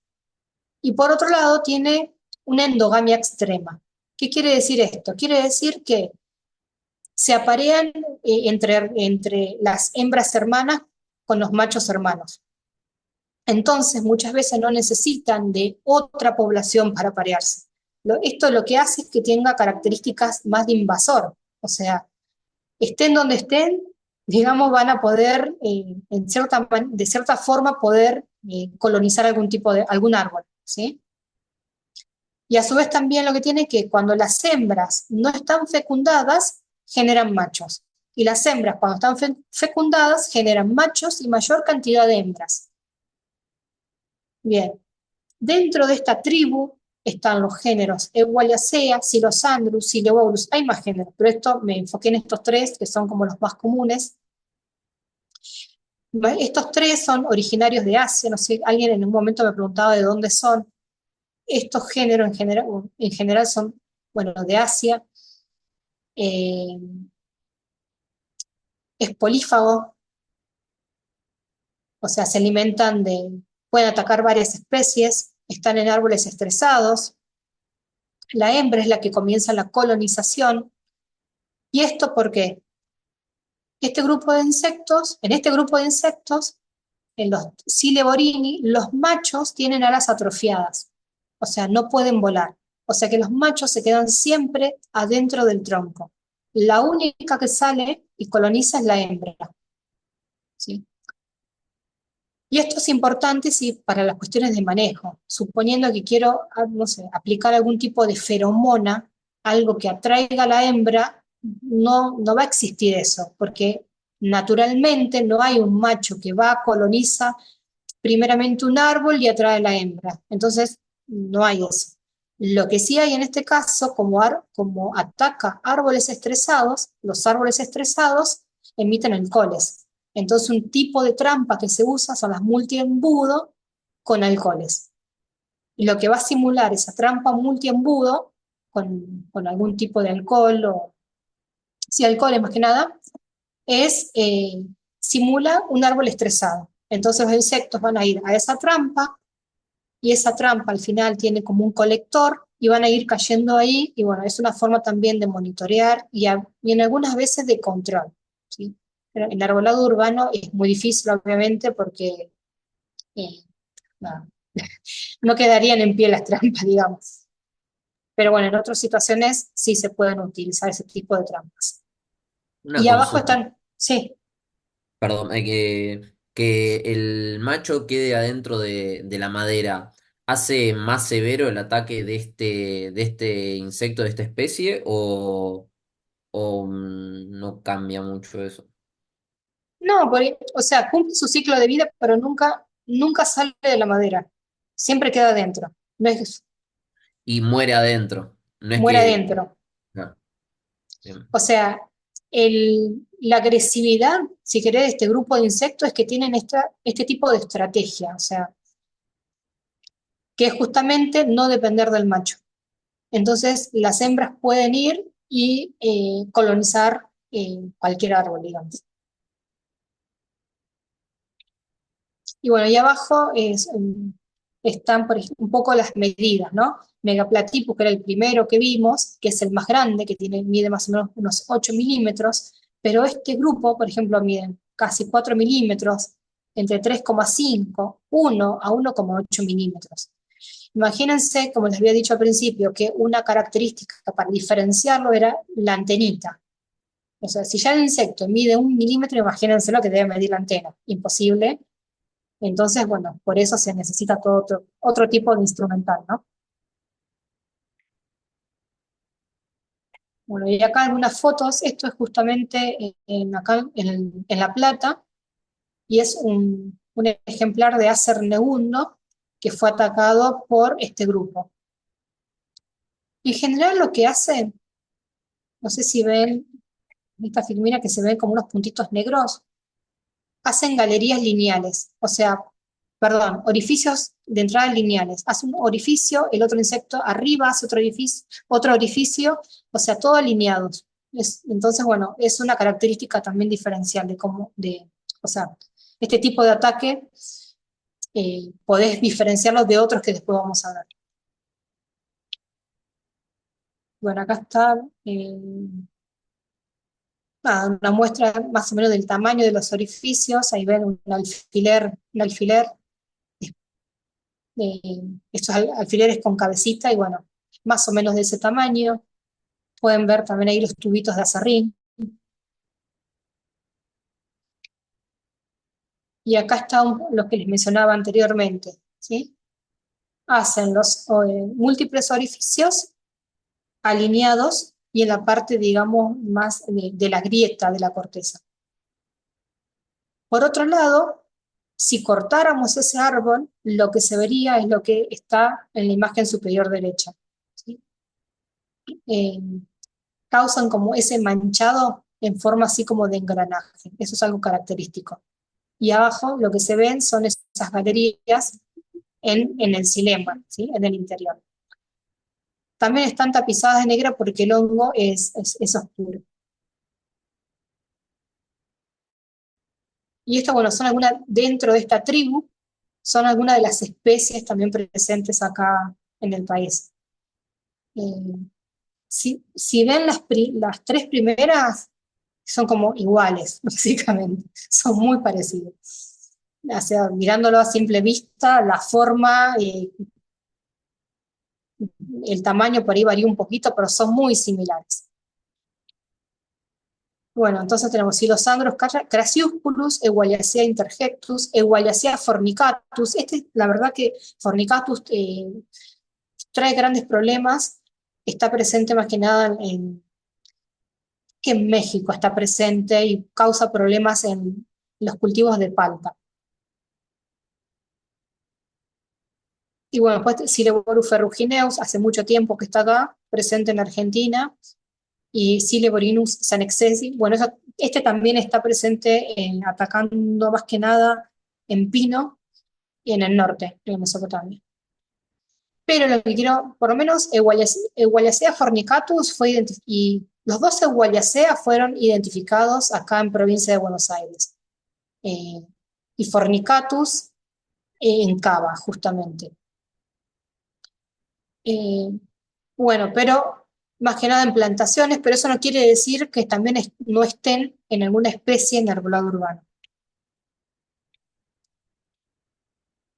Y por otro lado tiene una endogamia extrema. ¿Qué quiere decir esto? Quiere decir que se aparean entre las hembras hermanas con los machos hermanos. Entonces, muchas veces no necesitan de otra población para aparearse. Esto lo que hace es que tenga características más de invasor. O sea, estén donde estén, digamos, van a poder, de cierta forma, poder colonizar algún árbol, ¿sí? Y a su vez también lo que tiene es que cuando las hembras no están fecundadas, generan machos. Y las hembras, cuando están fecundadas, generan machos y mayor cantidad de hembras. Bien, dentro de esta tribu están los géneros Euwalliacea, Silosandrus, Sileurus. Hay más géneros, pero me enfoqué en estos tres, que son como los más comunes. Estos tres son originarios de Asia, no sé, alguien en un momento me preguntaba de dónde son. Estos géneros en general son, bueno, de Asia. Es polífago, o sea, pueden atacar varias especies, están en árboles estresados. La hembra es la que comienza la colonización. ¿Y esto por qué? En este grupo de insectos, en los Sileborini, los machos tienen alas atrofiadas, o sea, no pueden volar. O sea que los machos se quedan siempre adentro del tronco. La única que sale y coloniza es la hembra, ¿sí? Y esto es importante para las cuestiones de manejo. Suponiendo que quiero, no sé, aplicar algún tipo de feromona, algo que atraiga a la hembra, no va a existir eso, porque naturalmente no hay un macho que coloniza primeramente un árbol y atrae a la hembra. Entonces, no hay eso. Lo que sí hay en este caso, como ataca árboles estresados, los árboles estresados emiten alcoholes. Entonces, un tipo de trampa que se usa son las multiembudo con alcoholes. Y lo que va a simular esa trampa multiembudo con algún tipo de alcohol, alcoholes más que nada, simula un árbol estresado. Entonces los insectos van a ir a esa trampa y esa trampa al final tiene como un colector y van a ir cayendo ahí y bueno, es una forma también de monitorear y en algunas veces de control, ¿sí? Pero en arbolado urbano es muy difícil obviamente porque no, no quedarían en pie las trampas, digamos. Pero bueno, en otras situaciones sí se pueden utilizar ese tipo de trampas. Una Y abajo consulta. están, sí. Perdón, que el macho quede adentro de la madera, ¿hace más severo el ataque de este insecto, de esta especie, o no cambia mucho eso? No, o sea, cumple su ciclo de vida, pero nunca sale de la madera. Siempre queda adentro. No es, Y muere adentro. No es muere que... adentro. Ah, bien. O sea, la agresividad, si querés, de este grupo de insectos es que tienen este tipo de estrategia. O sea, que es justamente no depender del macho. Entonces, las hembras pueden ir y colonizar cualquier árbol, digamos. Y bueno, ahí abajo están un poco las medidas, ¿no? Megaplatypus, que era el primero que vimos, que es el más grande, que mide más o menos unos 8 milímetros, pero este grupo, por ejemplo, mide casi 4 milímetros, entre 3,5, 1 a 1,8 milímetros. Imagínense, como les había dicho al principio, que una característica para diferenciarlo era la antenita. O sea, si ya el insecto mide 1 milímetro, imagínense lo que debe medir la antena. Imposible. Entonces, bueno, por eso se necesita todo otro tipo de instrumental, ¿no? Bueno, y acá algunas fotos, esto es justamente acá en La Plata, y es un ejemplar de Acer negundo, que fue atacado por este grupo. Y en general lo que hace, no sé si ven esta filmina que se ven como unos puntitos negros, hacen galerías lineales, o sea, perdón, orificios de entrada lineales. Hace un orificio, el otro insecto arriba hace otro orificio, o sea, todo alineados. Entonces, bueno, es una característica también diferencial de cómo, o sea, este tipo de ataque podés diferenciarlo de otros que después vamos a ver. Bueno, acá está una muestra más o menos del tamaño de los orificios. Ahí ven un alfiler, estos alfileres con cabecita, y bueno, más o menos de ese tamaño. Pueden ver también ahí los tubitos de aserrín. Y acá está lo que les mencionaba anteriormente, ¿sí? Hacen los múltiples orificios alineados y en la parte, digamos, más de la grieta de la corteza. Por otro lado, si cortáramos ese árbol, lo que se vería es lo que está en la imagen superior derecha, ¿sí? Causan como ese manchado en forma así como de engranaje. Eso es algo característico. Y abajo lo que se ven son esas galerías en el xilema, ¿sí? En el interior. También están tapizadas de negra porque el hongo es oscuro. Y esto, bueno, son algunas, dentro de esta tribu, son algunas de las especies también presentes acá en el país. Si ven las tres primeras, son como iguales, básicamente, son muy parecidos. O sea, mirándolo a simple vista, la forma, el tamaño por ahí varía un poquito, pero son muy similares. Bueno, entonces tenemos Silosandros crassiusculus, Ewaliacea interjectus, Ewaliacea fornicatus. La verdad que fornicatus trae grandes problemas. Está presente más que nada que en México está presente y causa problemas en los cultivos de palta. Y bueno, pues Sileborus ferrugineus, hace mucho tiempo que está acá, presente en Argentina, y Sileborinus sanexesi. Bueno, este también está presente atacando más que nada en pino y en el norte de Mesopotamia. Pero lo que quiero, por lo menos, Ewaliacea fornicatus y los dos Ewaliacea fueron identificados acá en provincia de Buenos Aires. Y fornicatus en Cava, justamente. Bueno, pero más que nada en plantaciones, pero eso no quiere decir que también no estén en alguna especie en arbolado urbano.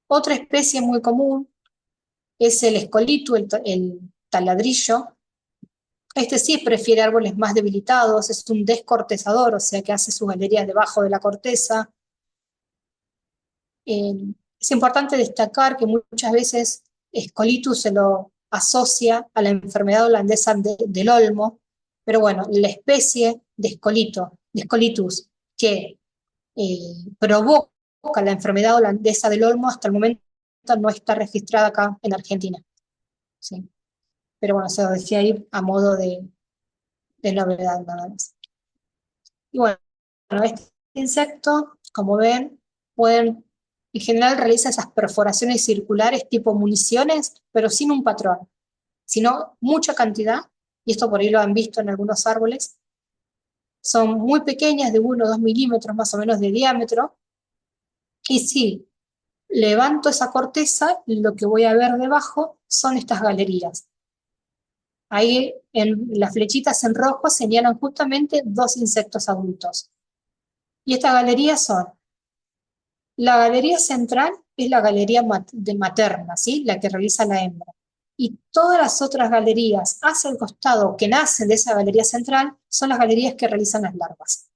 Otra especie muy común es el escolito, el taladrillo. Este sí prefiere árboles más debilitados, es un descortezador, o sea que hace sus galerías debajo de la corteza. Es importante destacar que muchas veces Escolitus se lo asocia a la enfermedad holandesa del olmo, pero bueno, la especie de Escolitus que provoca la enfermedad holandesa del olmo hasta el momento no está registrada acá en Argentina. ¿Sí? Pero bueno, se lo decía ahí a modo de novedad nada más. Y bueno, este insecto, como ven, en general realiza esas perforaciones circulares tipo municiones, pero sin un patrón, sino mucha cantidad, y esto por ahí lo han visto en algunos árboles. Son muy pequeñas, de 1 o 2 milímetros más o menos de diámetro, y si levanto esa corteza, lo que voy a ver debajo son estas galerías. Ahí en las flechitas en rojo señalan justamente 2 insectos adultos. Y estas galerías son, la galería central es la galería materna, ¿sí? La que realiza la hembra. Y todas las otras galerías hacia el costado que nacen de esa galería central son las galerías que realizan las larvas.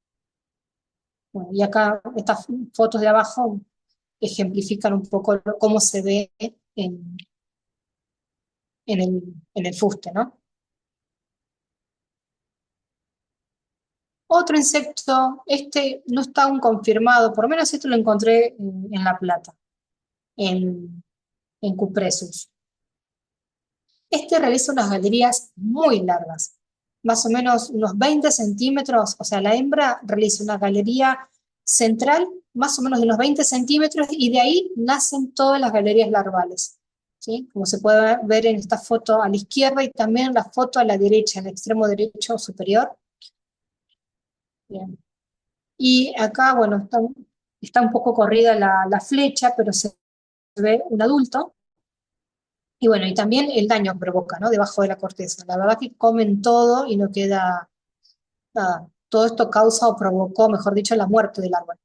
Bueno, y acá estas fotos de abajo ejemplifican un poco cómo se ve en el fuste, ¿no? Otro insecto, este no está aún confirmado, por lo menos esto lo encontré en La Plata, en en Cupressus. Este realiza unas galerías muy largas, más o menos unos 20 centímetros, o sea, la hembra realiza una galería central más o menos de unos 20 centímetros y de ahí nacen todas las galerías larvales, ¿sí? Como se puede ver en esta foto a la izquierda y también en la foto a la derecha, en el extremo derecho superior. Bien. Y acá, bueno, está un poco corrida la flecha, pero se ve un adulto. Y bueno, y también el daño que provoca, ¿no? Debajo de la corteza. La verdad que comen todo y no queda nada. Todo esto causa o provocó, mejor dicho, la muerte del árbol.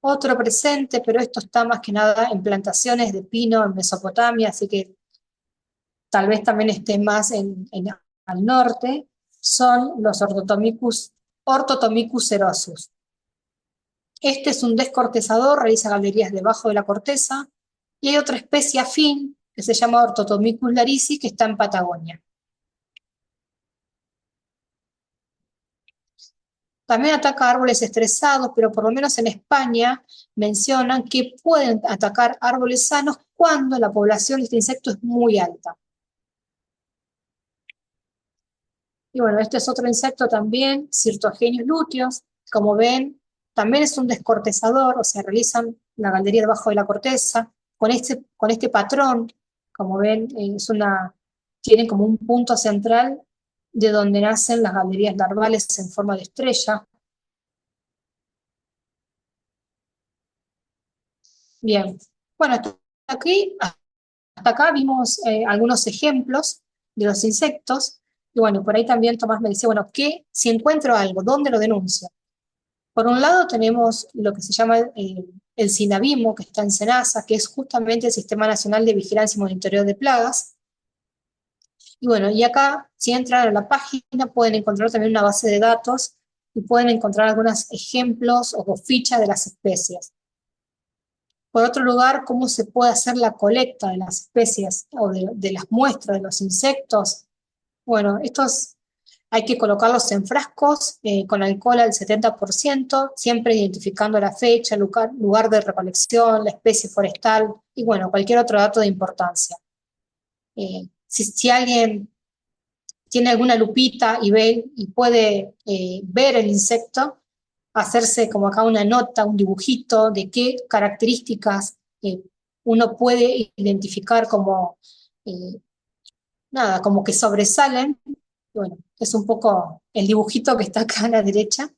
Otro presente, pero esto está más que nada en plantaciones de pino en Mesopotamia, así que tal vez también esté más al norte, son los Orthotomicus cerosus. Este es un descortezador, realiza galerías debajo de la corteza, y hay otra especie afín que se llama Orthotomicus laricis que está en Patagonia. También ataca árboles estresados, pero por lo menos en España mencionan que pueden atacar árboles sanos cuando la población de este insecto es muy alta. Y bueno, este es otro insecto también, Cirtogenius luteus. Como ven, también es un descortezador, o sea, realizan la galería debajo de la corteza. Con este patrón, como ven, tienen como un punto central de donde nacen las galerías larvales en forma de estrella. Bien, bueno, hasta acá vimos algunos ejemplos de los insectos, y bueno, por ahí también Tomás me decía, bueno, si encuentro algo, ¿dónde lo denuncio? Por un lado tenemos lo que se llama el SINAVIMO, que está en SENASA, que es justamente el Sistema Nacional de Vigilancia y Monitoreo de Plagas. Y bueno, y acá, si entran a la página, pueden encontrar también una base de datos y pueden encontrar algunos ejemplos o fichas de las especies. Por otro lugar, cómo se puede hacer la colecta de las especies o de las muestras de los insectos. Bueno, estos hay que colocarlos en frascos con alcohol al 70%, siempre identificando la fecha, lugar de recolección, la especie forestal y bueno, cualquier otro dato de importancia. Si alguien tiene alguna lupita y puede ver el insecto, hacerse como acá una nota, un dibujito de qué características uno puede identificar como, nada, como que sobresalen. Bueno, es un poco el dibujito que está acá a la derecha.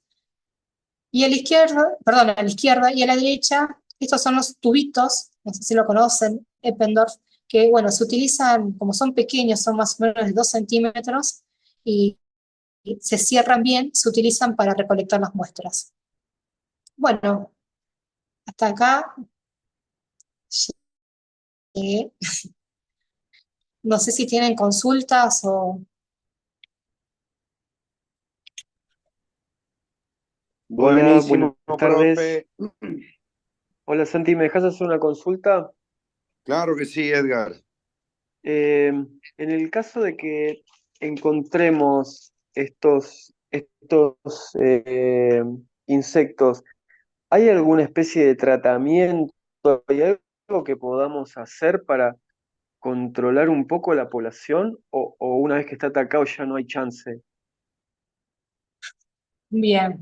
Y a la izquierda, perdón, a la izquierda y a la derecha, estos son los tubitos, no sé si lo conocen, Eppendorf, que bueno, se utilizan, como son pequeños, son más o menos de 2 centímetros, y se cierran bien, se utilizan para recolectar las muestras. Bueno, hasta acá llegué. No sé si tienen consultas o... Hola, Buenísimo, buenas tardes. profe. Hola Santi, ¿me dejas hacer una consulta? Claro que sí, Edgar. En el caso de que encontremos estos insectos, ¿hay alguna especie de tratamiento? ¿Hay algo que podamos hacer para controlar un poco la población? ¿O una vez que está atacado ya no hay chance? Bien,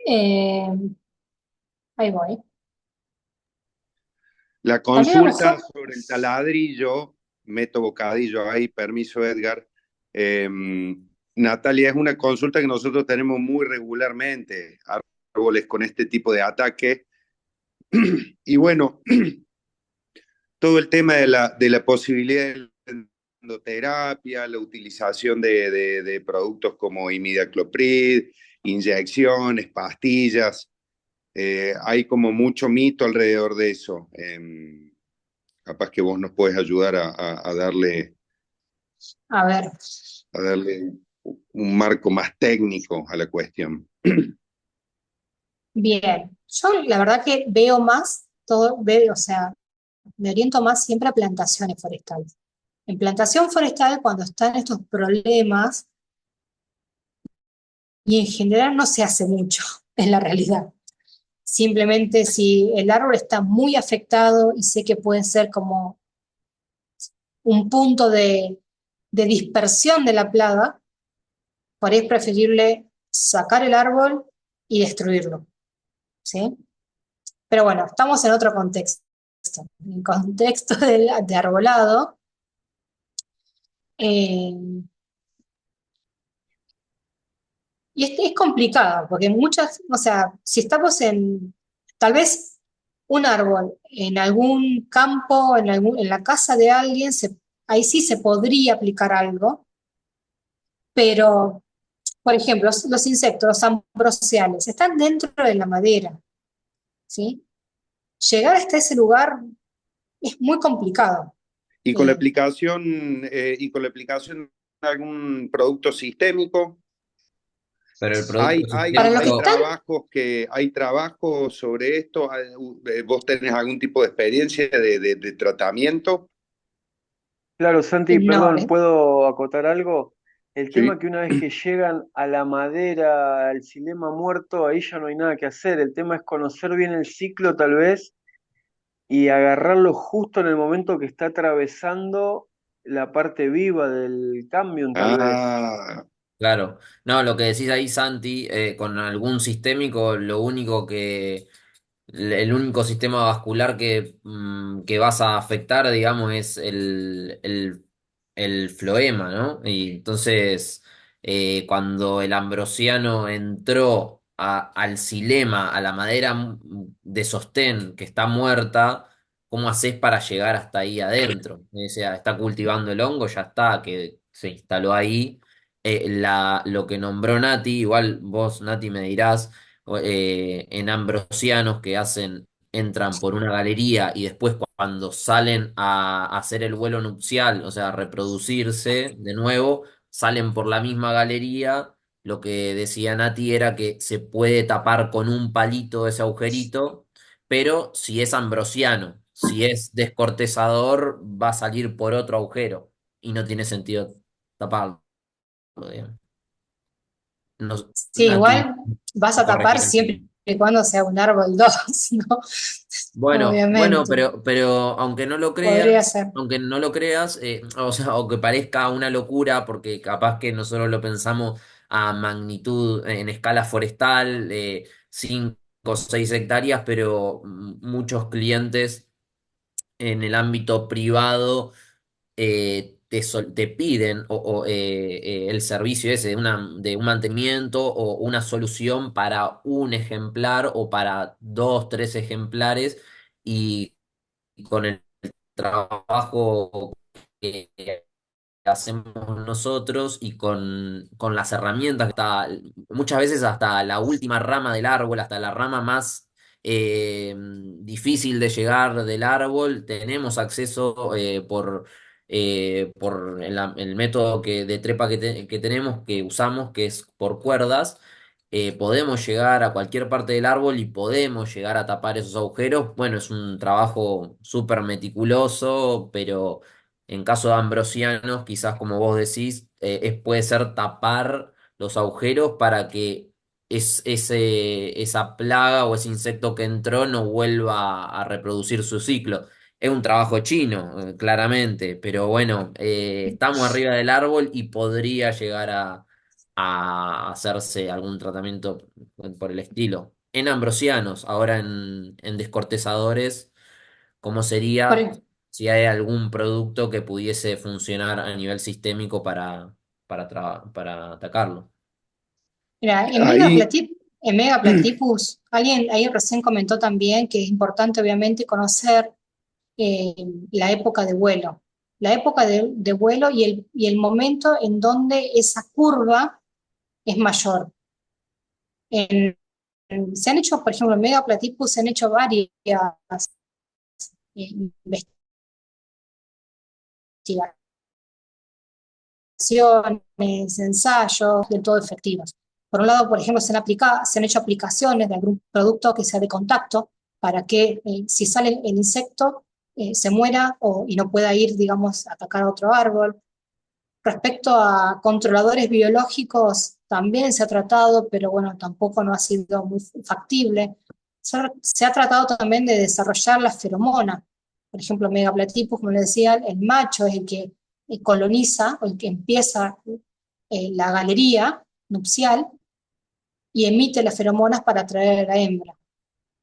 eh, ahí voy. La También a lo consulta mejor, sobre el taladrillo, meto bocadillo ahí, permiso, Edgar. Eh, Natalia, es una consulta que nosotros tenemos muy regularmente, árboles con este tipo de ataque. Y bueno, todo el tema de la posibilidad de la endoterapia, la utilización de productos como imidacloprid, inyecciones, pastillas. Hay como mucho mito alrededor de eso. Capaz que vos nos puedes ayudar a ver, a darle un marco más técnico a la cuestión. bien. Yo la verdad que veo más, o sea, me oriento más siempre a plantaciones forestales. En plantación forestal, cuando están estos problemas, y en general no se hace mucho, en la realidad. Simplemente si el árbol está muy afectado y sé que puede ser como un punto de dispersión de la plaga, por ahí es preferible sacar el árbol y destruirlo, ¿sí? Pero bueno, estamos en otro contexto. En el contexto de arbolado, eh, y es complicado, porque muchas, o sea, si estamos tal vez un árbol en algún campo, en la casa de alguien, ahí sí se podría aplicar algo, pero, por ejemplo, los insectos, los ambrosiales, están dentro de la madera, ¿sí? Llegar hasta ese lugar es muy complicado. Y con la aplicación, de algún producto sistémico, Pero el hay, producto hay, Para lo que hay sistémico, están, trabajos hay trabajos sobre esto. ¿Vos tenés algún tipo de experiencia de tratamiento? Claro, Santi, no, perdón, ¿puedo acotar algo? El tema Sí. que una vez que llegan a la madera, al xilema muerto, ahí ya no hay nada que hacer. El tema es conocer bien el ciclo, tal vez, y agarrarlo justo en el momento que está atravesando la parte viva del cambio, tal vez. Ah, claro. No, lo que decís ahí, Santi, con algún sistémico, el único sistema vascular que vas a afectar, digamos, es el floema, ¿no? Y entonces, cuando el ambrosiano entró al xilema, a la madera de sostén que está muerta, ¿cómo haces para llegar hasta ahí adentro? O sea, está cultivando el hongo, ya está, que se instaló ahí. Lo que nombró Nati, igual vos, Nati, me dirás en ambrosianos que entran por una galería y después cuando salen a hacer el vuelo nupcial, o sea, a reproducirse de nuevo, salen por la misma galería. Lo que decía Nati era que se puede tapar con un palito ese agujerito, pero si es ambrosiano, si es descortezador, va a salir por otro agujero y no tiene sentido taparlo, digamos. No, sí, Nati, igual vas me a tapar corregirás. siempre y cuando sea un árbol 2, ¿no? Bueno, Obviamente, pero podría ser. aunque no lo creas, o sea, o que parezca una locura, porque capaz que nosotros lo pensamos a magnitud en escala forestal, 5 o 6 hectáreas, pero muchos clientes en el ámbito privado te piden el servicio ese de un mantenimiento o una solución para un ejemplar o para dos, tres ejemplares y con el trabajo que hacemos nosotros y con las herramientas que está, muchas veces hasta la última rama del árbol, hasta la rama más difícil de llegar del árbol, tenemos acceso por el método de trepa que tenemos, que usamos, que es por cuerdas. Podemos llegar a cualquier parte del árbol y podemos llegar a tapar esos agujeros. Bueno, es un trabajo súper meticuloso, pero en caso de ambrosianos, quizás como vos decís, puede ser tapar los agujeros para que esa plaga o ese insecto que entró no vuelva a reproducir su ciclo. Es un trabajo chino, claramente, pero bueno, estamos arriba del árbol y podría llegar a hacerse algún tratamiento por el estilo. En ambrosianos, ahora en descortezadores, ¿cómo sería? Por- Si hay algún producto que pudiese funcionar a nivel sistémico para atacarlo. Mira, ahí, En Megaplatypus, alguien ahí recién comentó también que es importante obviamente conocer eh, la época de vuelo. La época de vuelo y el momento en donde esa curva es mayor. Se han hecho, por ejemplo, en Megaplatypus se han hecho varias investigaciones, ensayos, del todo efectivos. Por un lado, por ejemplo, se han hecho aplicaciones de algún producto que sea de contacto para que si sale el insecto se muera y no pueda ir, digamos, a atacar a otro árbol. Respecto a controladores biológicos, también se ha tratado, pero bueno, tampoco no ha sido muy factible. se ha tratado también de desarrollar la feromona. Por ejemplo, Megaplatypus, como les decía, el macho es el que coloniza, o el que empieza la galería nupcial y emite las feromonas para atraer a la hembra.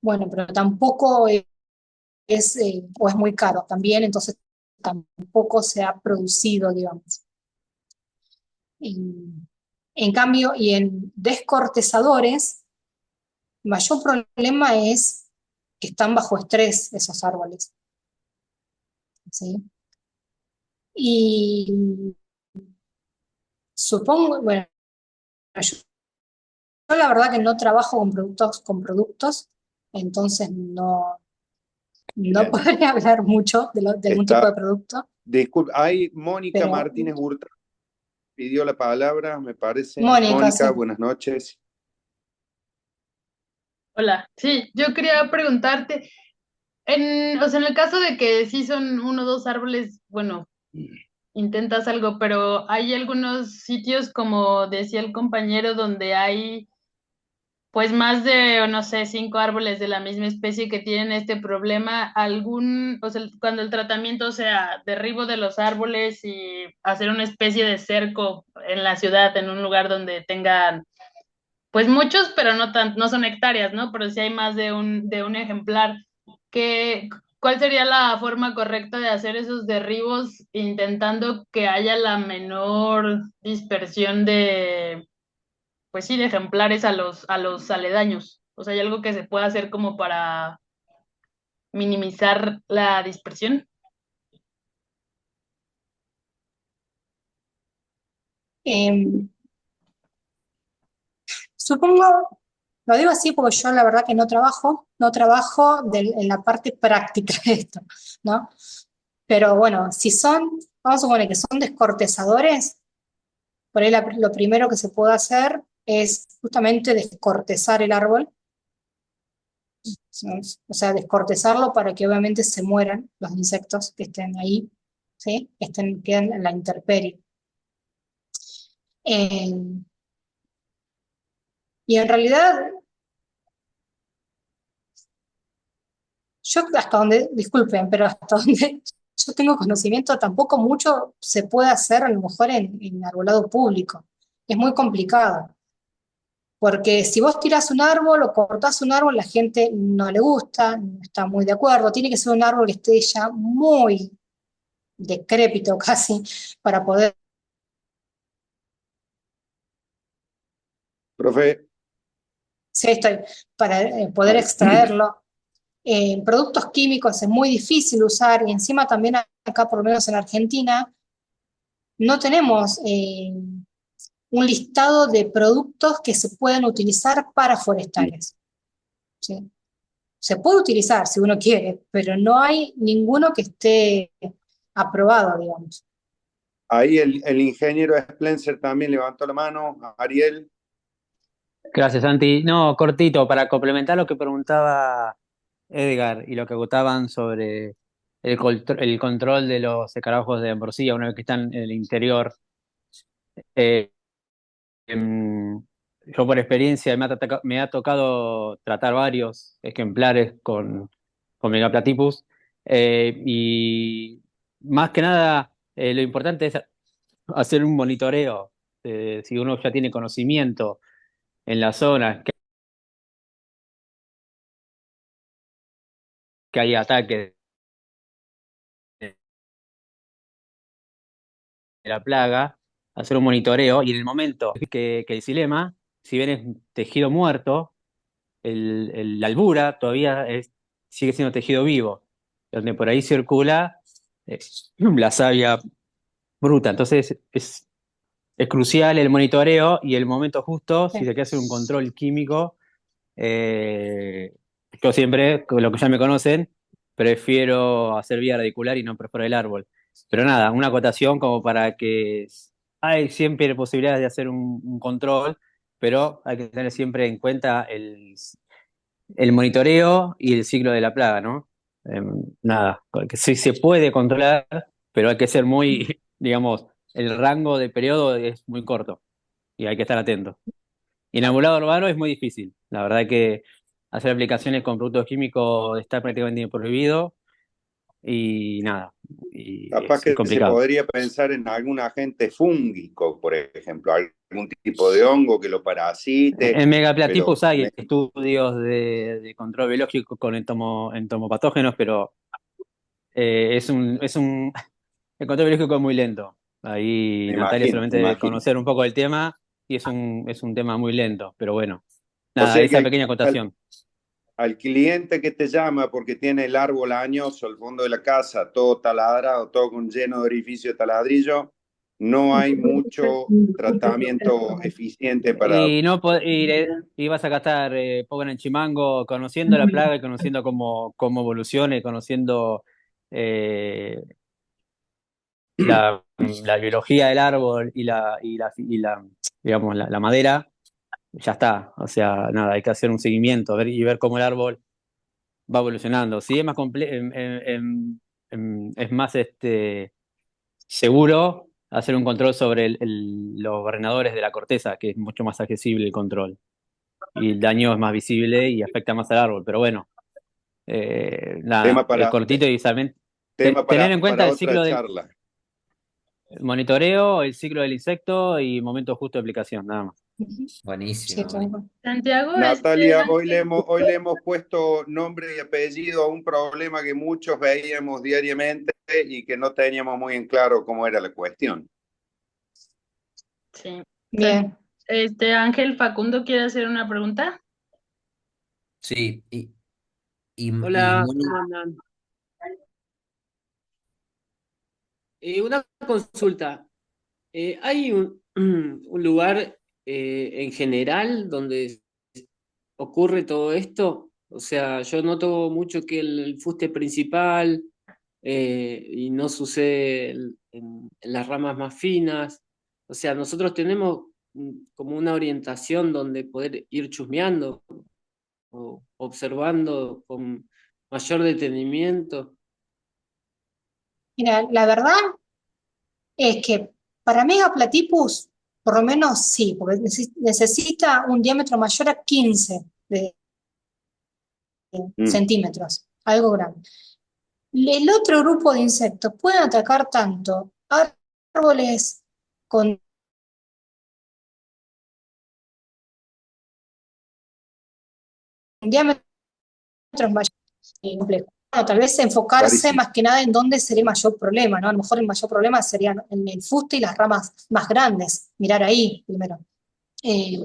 Bueno, pero tampoco o es muy caro también, entonces tampoco se ha producido, digamos. En cambio, y en descortezadores, el mayor problema es que están bajo estrés esos árboles, ¿sí? Y supongo, bueno, yo la verdad que no trabajo con productos, entonces no Bien. podría hablar mucho de algún tipo de producto, Disculpe, Mónica pero Martínez Hurtado pidió la palabra, me parece. Mónica, Mónica, sí. buenas noches. Hola, sí, yo quería preguntarte, o sea, en el caso de que sí son uno o dos árboles, bueno, intentas algo, pero hay algunos sitios, como decía el compañero, donde hay pues más de, no sé, 5 árboles de la misma especie que tienen este problema, o sea, cuando el tratamiento sea derribo de los árboles y hacer una especie de cerco en la ciudad, en un lugar donde tengan, pues muchos, pero no son hectáreas, ¿no? Pero si hay más de un ejemplar, ¿qué, cuál sería la forma correcta de hacer esos derribos intentando que haya la menor dispersión pues sí, de ejemplares a los aledaños? O sea, ¿hay algo que se pueda hacer como para minimizar la dispersión? Em, Supongo, lo digo así porque yo la verdad que no trabajo en la parte práctica de esto, ¿no? Pero bueno, vamos a suponer que son descortezadores, por ahí lo primero que se puede hacer es justamente descortezar el árbol, ¿sí? O sea, descortezarlo para que obviamente se mueran los insectos que estén ahí, ¿sí? Queden en la intemperie. Eh, y en realidad, yo hasta donde, disculpen, pero hasta donde yo tengo conocimiento, tampoco mucho se puede hacer a lo mejor en arbolado público. Es muy complicado, porque si vos tirás un árbol o cortás un árbol, la gente no le gusta, no está muy de acuerdo. Tiene que ser un árbol que esté ya muy decrépito casi para poder, Profe, sí, para poder ay, extraerlo. Productos químicos es muy difícil usar y encima también acá, por lo menos en Argentina, no tenemos un listado de productos que se pueden utilizar para forestales, ¿sí? Se puede utilizar si uno quiere, pero no hay ninguno que esté aprobado, digamos. ahí el ingeniero Spencer también levantó la mano. Ariel, Gracias, Santi. No, cortito, para complementar lo que preguntaba Edgar y lo que agotaban sobre el control de los escarabajos de ambrosía una vez que están en el interior. Eh, em, yo por experiencia me ha tocado tratar varios ejemplares con Megaplatypus, y más que nada lo importante es hacer un monitoreo. Si uno ya tiene conocimiento en la zona que hay ataques de la plaga, hacer un monitoreo y en el momento que el xilema, si bien es tejido muerto, la albura todavía sigue siendo tejido vivo, donde por ahí circula la savia bruta. Entonces es crucial el monitoreo y el momento justo, si Sí. se quiere hacer un control químico. eh, yo siempre, con lo que ya me conocen, prefiero hacer vía radicular y no perforar el árbol. Pero nada, una acotación como para que hay siempre posibilidades de hacer un control, pero hay que tener siempre en cuenta el monitoreo y el ciclo de la plaga, ¿no? Nada, que sí se puede controlar, pero hay que ser muy, digamos, el rango de periodo es muy corto y hay que estar atento. Y en arbolado urbano es muy difícil. La verdad que hacer aplicaciones con productos químicos está prácticamente prohibido y nada, y Capaz es que se complicado. podría pensar en algún agente fúngico, por ejemplo, algún tipo de hongo que lo parasite, En megaplatípus pero hay estudios de control biológico con entomopatógenos, pero es un el control biológico es muy lento. Ahí me Natalia imagino, me solamente debe imagino. conocer un poco el tema y es un tema muy lento, pero bueno, O nada, sea que esa pequeña acotación. al cliente que te llama porque tiene el árbol añoso al fondo de la casa, todo taladrado, todo con lleno de orificio de taladrillo, no hay mucho tratamiento eficiente para... Y no y vas a gastar poco en el chimango, conociendo la plaga y conociendo cómo evoluciona y conociendo eh, la biología del árbol digamos, la madera, ya está. O sea, nada, hay que hacer un seguimiento y ver cómo el árbol va evolucionando. Sí, es más es más seguro hacer un control sobre los barrenadores de la corteza, que es mucho más accesible el control. Y el daño es más visible y afecta más al árbol. Pero bueno, Tema nada, para, cortito y solamente tema tener en cuenta para el otra ciclo del charla. monitoreo, el ciclo del insecto y momento justo de aplicación, nada más. Sí, Buenísimo, tal buenísimo. cual. Santiago, Natalia, Ángel, hoy le hemos puesto nombre y apellido a un problema que muchos veíamos diariamente y que no teníamos muy en claro cómo era la cuestión. sí. Bien. Ángel Facundo quiere hacer una pregunta. Sí, y Hola, Moni, ¿cómo andan? Una consulta. ¿Hay un lugar en general donde ocurre todo esto? O sea, yo noto mucho que el fuste principal y no sucede en las ramas más finas. O sea, nosotros tenemos como una orientación donde poder ir chusmeando o observando con mayor detenimiento. Mira, la verdad es que para Megaplatypus, por lo menos sí, porque necesita un diámetro mayor a 15 de Mm. centímetros, algo grande. El otro grupo de insectos pueden atacar tanto árboles con diámetros mayores. Complejo. Bueno, tal vez enfocarse Clarísimo. más que nada en dónde sería el mayor problema, ¿no? A lo mejor el mayor problema sería en el fuste y las ramas más grandes, mirar ahí primero. Eh,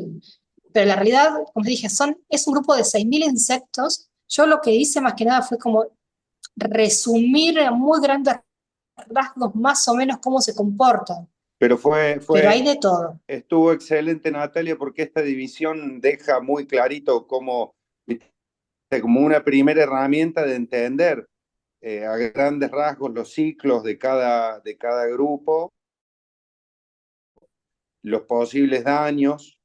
pero la realidad, como dije, es un grupo de 6.000 insectos. Yo lo que hice más que nada fue como resumir a muy grandes rasgos más o menos cómo se comportan, Pero pero hay de todo. estuvo excelente, Natalia, porque esta división deja muy clarito cómo, viste, como una primera herramienta de entender a grandes rasgos los ciclos de cada grupo, los posibles daños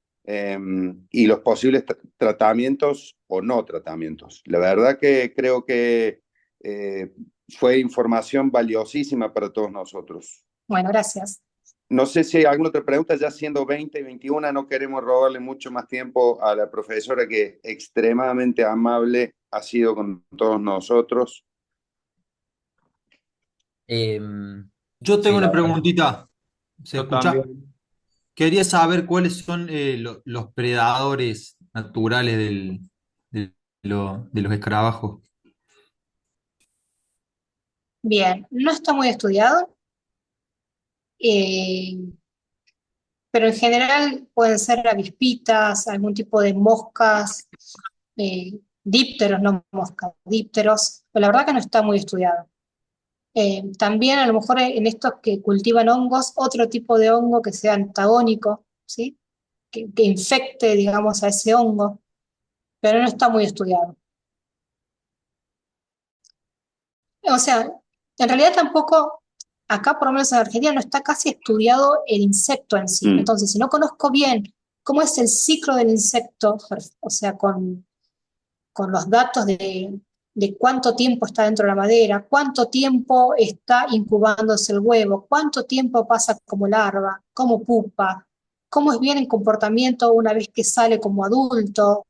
y los posibles tratamientos o no tratamientos. La verdad que creo que fue información valiosísima para todos nosotros. Bueno, gracias. No sé si hay alguna otra pregunta, ya siendo 20 y 21, no queremos robarle mucho más tiempo a la profesora que extremadamente amable ha sido con todos nosotros. Yo tengo sí, la una verdad. preguntita. ¿Se Yo escucha? también. Quería saber cuáles son los predadores naturales de los escarabajos. Bien, no está muy estudiado, eh, pero en general pueden ser avispitas, algún tipo de moscas, dípteros, no moscas, dípteros, pero la verdad que no está muy estudiado. También a lo mejor en estos que cultivan hongos, otro tipo de hongo que sea antagónico, ¿sí? Que infecte, digamos, a ese hongo, pero no está muy estudiado. O sea, en realidad tampoco, acá por lo menos en Argentina, no está casi estudiado el insecto en sí. Mm. Entonces, si no conozco bien cómo es el ciclo del insecto, o sea, con los datos de cuánto tiempo está dentro de la madera, cuánto tiempo está incubándose el huevo, cuánto tiempo pasa como larva, como pupa, cómo es bien el comportamiento una vez que sale como adulto,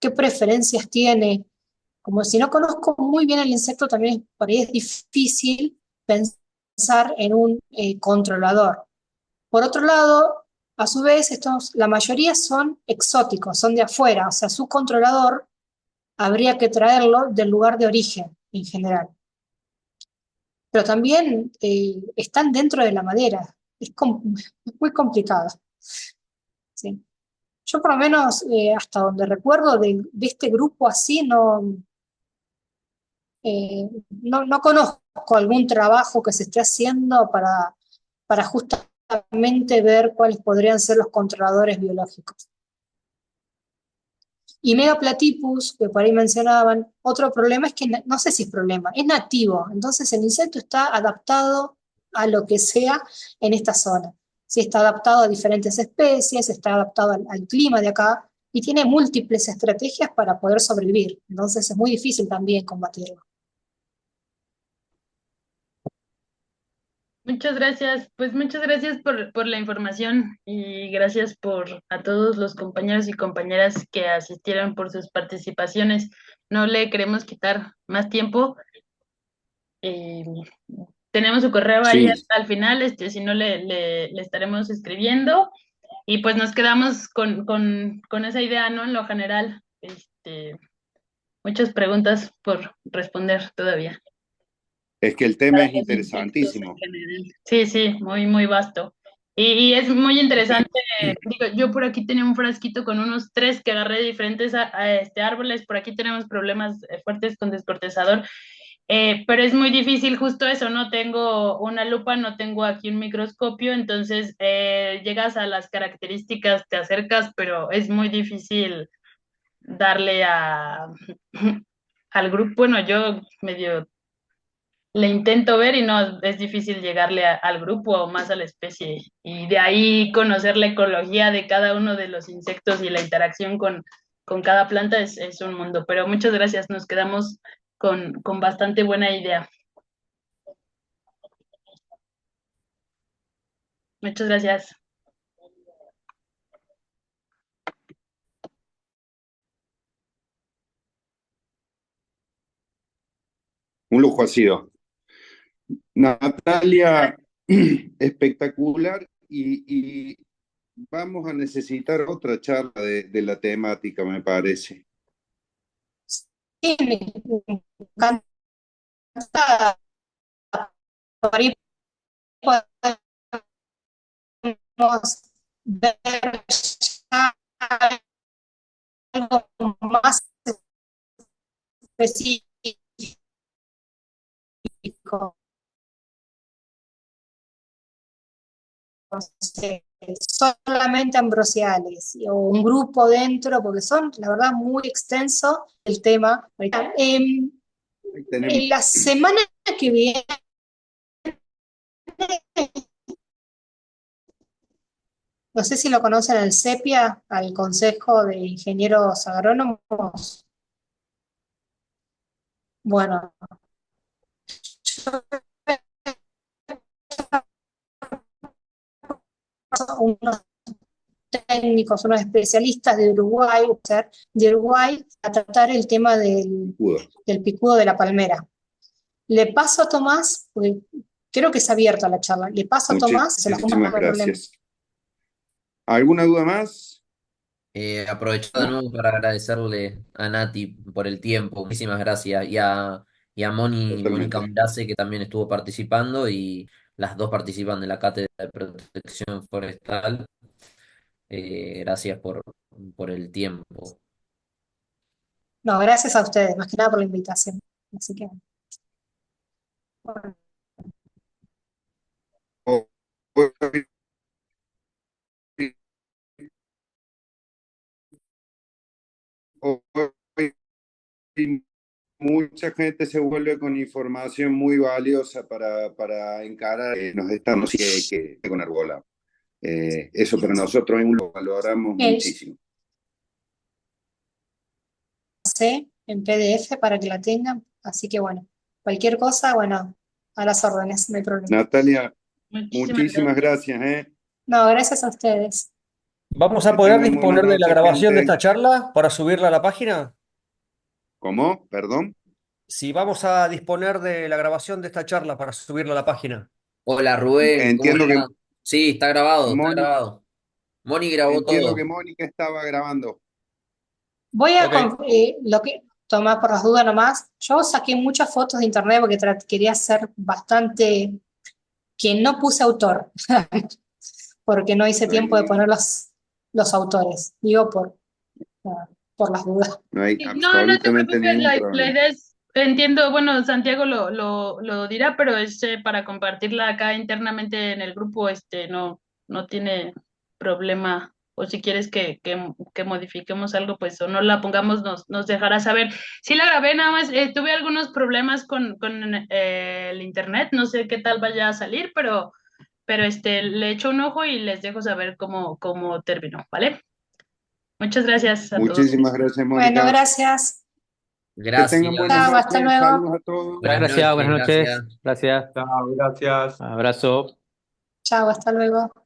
qué preferencias tiene. Como si no conozco muy bien el insecto, también por ahí es difícil pensar en un controlador. Por otro lado, a su vez, la mayoría son exóticos, son de afuera, o sea, su controlador habría que traerlo del lugar de origen en general. Pero también están dentro de la madera, es muy complicado. ¿Sí? Yo por lo menos, hasta donde recuerdo de este grupo así, no conozco algún trabajo que se esté haciendo para justamente ver cuáles podrían ser los controladores biológicos. Y Megaplatypus, que por ahí mencionaban, otro problema es que, no sé si es problema, es nativo, entonces el insecto está adaptado a lo que sea en esta zona. Sí, está adaptado a diferentes especies, está adaptado al clima de acá y tiene múltiples estrategias para poder sobrevivir, entonces es muy difícil también combatirlo. Muchas gracias, pues muchas gracias por la información y gracias a todos los compañeros y compañeras que asistieron por sus participaciones. No le queremos quitar más tiempo. Eh, Tenemos su correo ahí Sí, al final, si no le estaremos escribiendo y pues nos quedamos con esa idea, ¿no? En lo general, muchas preguntas por responder todavía. es que el tema Para es los insectos en interesantísimo. general. Sí, sí, muy, muy vasto. Y es muy interesante, digo, yo por aquí tenía un frasquito con unos 3 que agarré de diferentes árboles, por aquí tenemos problemas fuertes con descortezador, pero es muy difícil justo eso, no tengo una lupa, no tengo aquí un microscopio, entonces llegas a las características, te acercas, pero es muy difícil darle al grupo, bueno, yo medio le intento ver y no es difícil llegarle al grupo o más a la especie. Y de ahí conocer la ecología de cada uno de los insectos y la interacción con cada planta es un mundo. Pero muchas gracias, nos quedamos con bastante buena idea. Muchas gracias. Un lujo ha sido. Natalia, espectacular y vamos a necesitar otra charla de la temática, me parece. Sí, me encanta. Por ahí podemos ver ya algo más específico, no sé, solamente ambrosiales o un grupo dentro, porque son, la verdad, muy extenso el tema. Tenemos En la semana que viene, no sé si lo conocen al CEPIA, al Consejo de Ingenieros Agrónomos. Bueno, unos técnicos, unos especialistas de Uruguay, a tratar el tema escudo. del picudo de la palmera. Le paso a Tomás, porque creo que es abierta la charla, le paso a Tomás, se la junta Muchísimas con el problema. gracias. ¿Alguna duda más? Aprovecho de nuevo para agradecerle a Nati por el tiempo. Muchísimas gracias. Y a Mónica Totalmente. Murase, que también estuvo participando, y las dos participan de la Cátedra de Protección Forestal. Gracias por el tiempo. No, gracias a ustedes, más que nada por la invitación. Así que, bueno. Hoy hoy mucha gente se vuelve con información muy valiosa para encarar nos estamos que con Arbola. Eso para nosotros lo valoramos muchísimo. En PDF para que la tengan, así que bueno, cualquier cosa, bueno, a las órdenes, no hay problema. Natalia, Muchísimas muchísimas gracias. No, gracias a ustedes. ¿Vamos a Que poder tengan buenas disponer de la noches, grabación de gente. esta charla para subirla a la página? ¿Cómo? ¿Perdón? Si vamos a disponer de la grabación de esta charla para subirla a la página. Hola Rubén, ¿cómo Entiendo le que va? Sí, está grabado, está Moni, grabado. Moni grabó entiendo todo. que Mónica estaba grabando. Voy a, Ok, lo que, tomar por las dudas nomás, yo saqué muchas fotos de internet porque quería ser bastante, que no puse autor, porque no hice No hay tiempo de ningún, poner los autores, digo por las dudas. no hay No, no te absolutamente preocupes, ningún la problema. idea es, entiendo, bueno, Santiago lo dirá, pero es para compartirla acá internamente en el grupo, no tiene problema. O si quieres que modifiquemos algo, pues o no la pongamos, nos dejará saber. Sí la grabé, nada más, tuve algunos problemas con el internet, no sé qué tal vaya a salir, pero le echo un ojo y les dejo saber cómo terminó, ¿vale? Muchas gracias a todos. Muchísimas gracias, Bueno, Mónica. gracias. Que tengan buenas Gracias. Chao, hasta noches. luego. Saludos a todos. Buenas Gracias, noches, buenas noches. gracias. Gracias. Chao, gracias. Abrazo. Chao, hasta luego.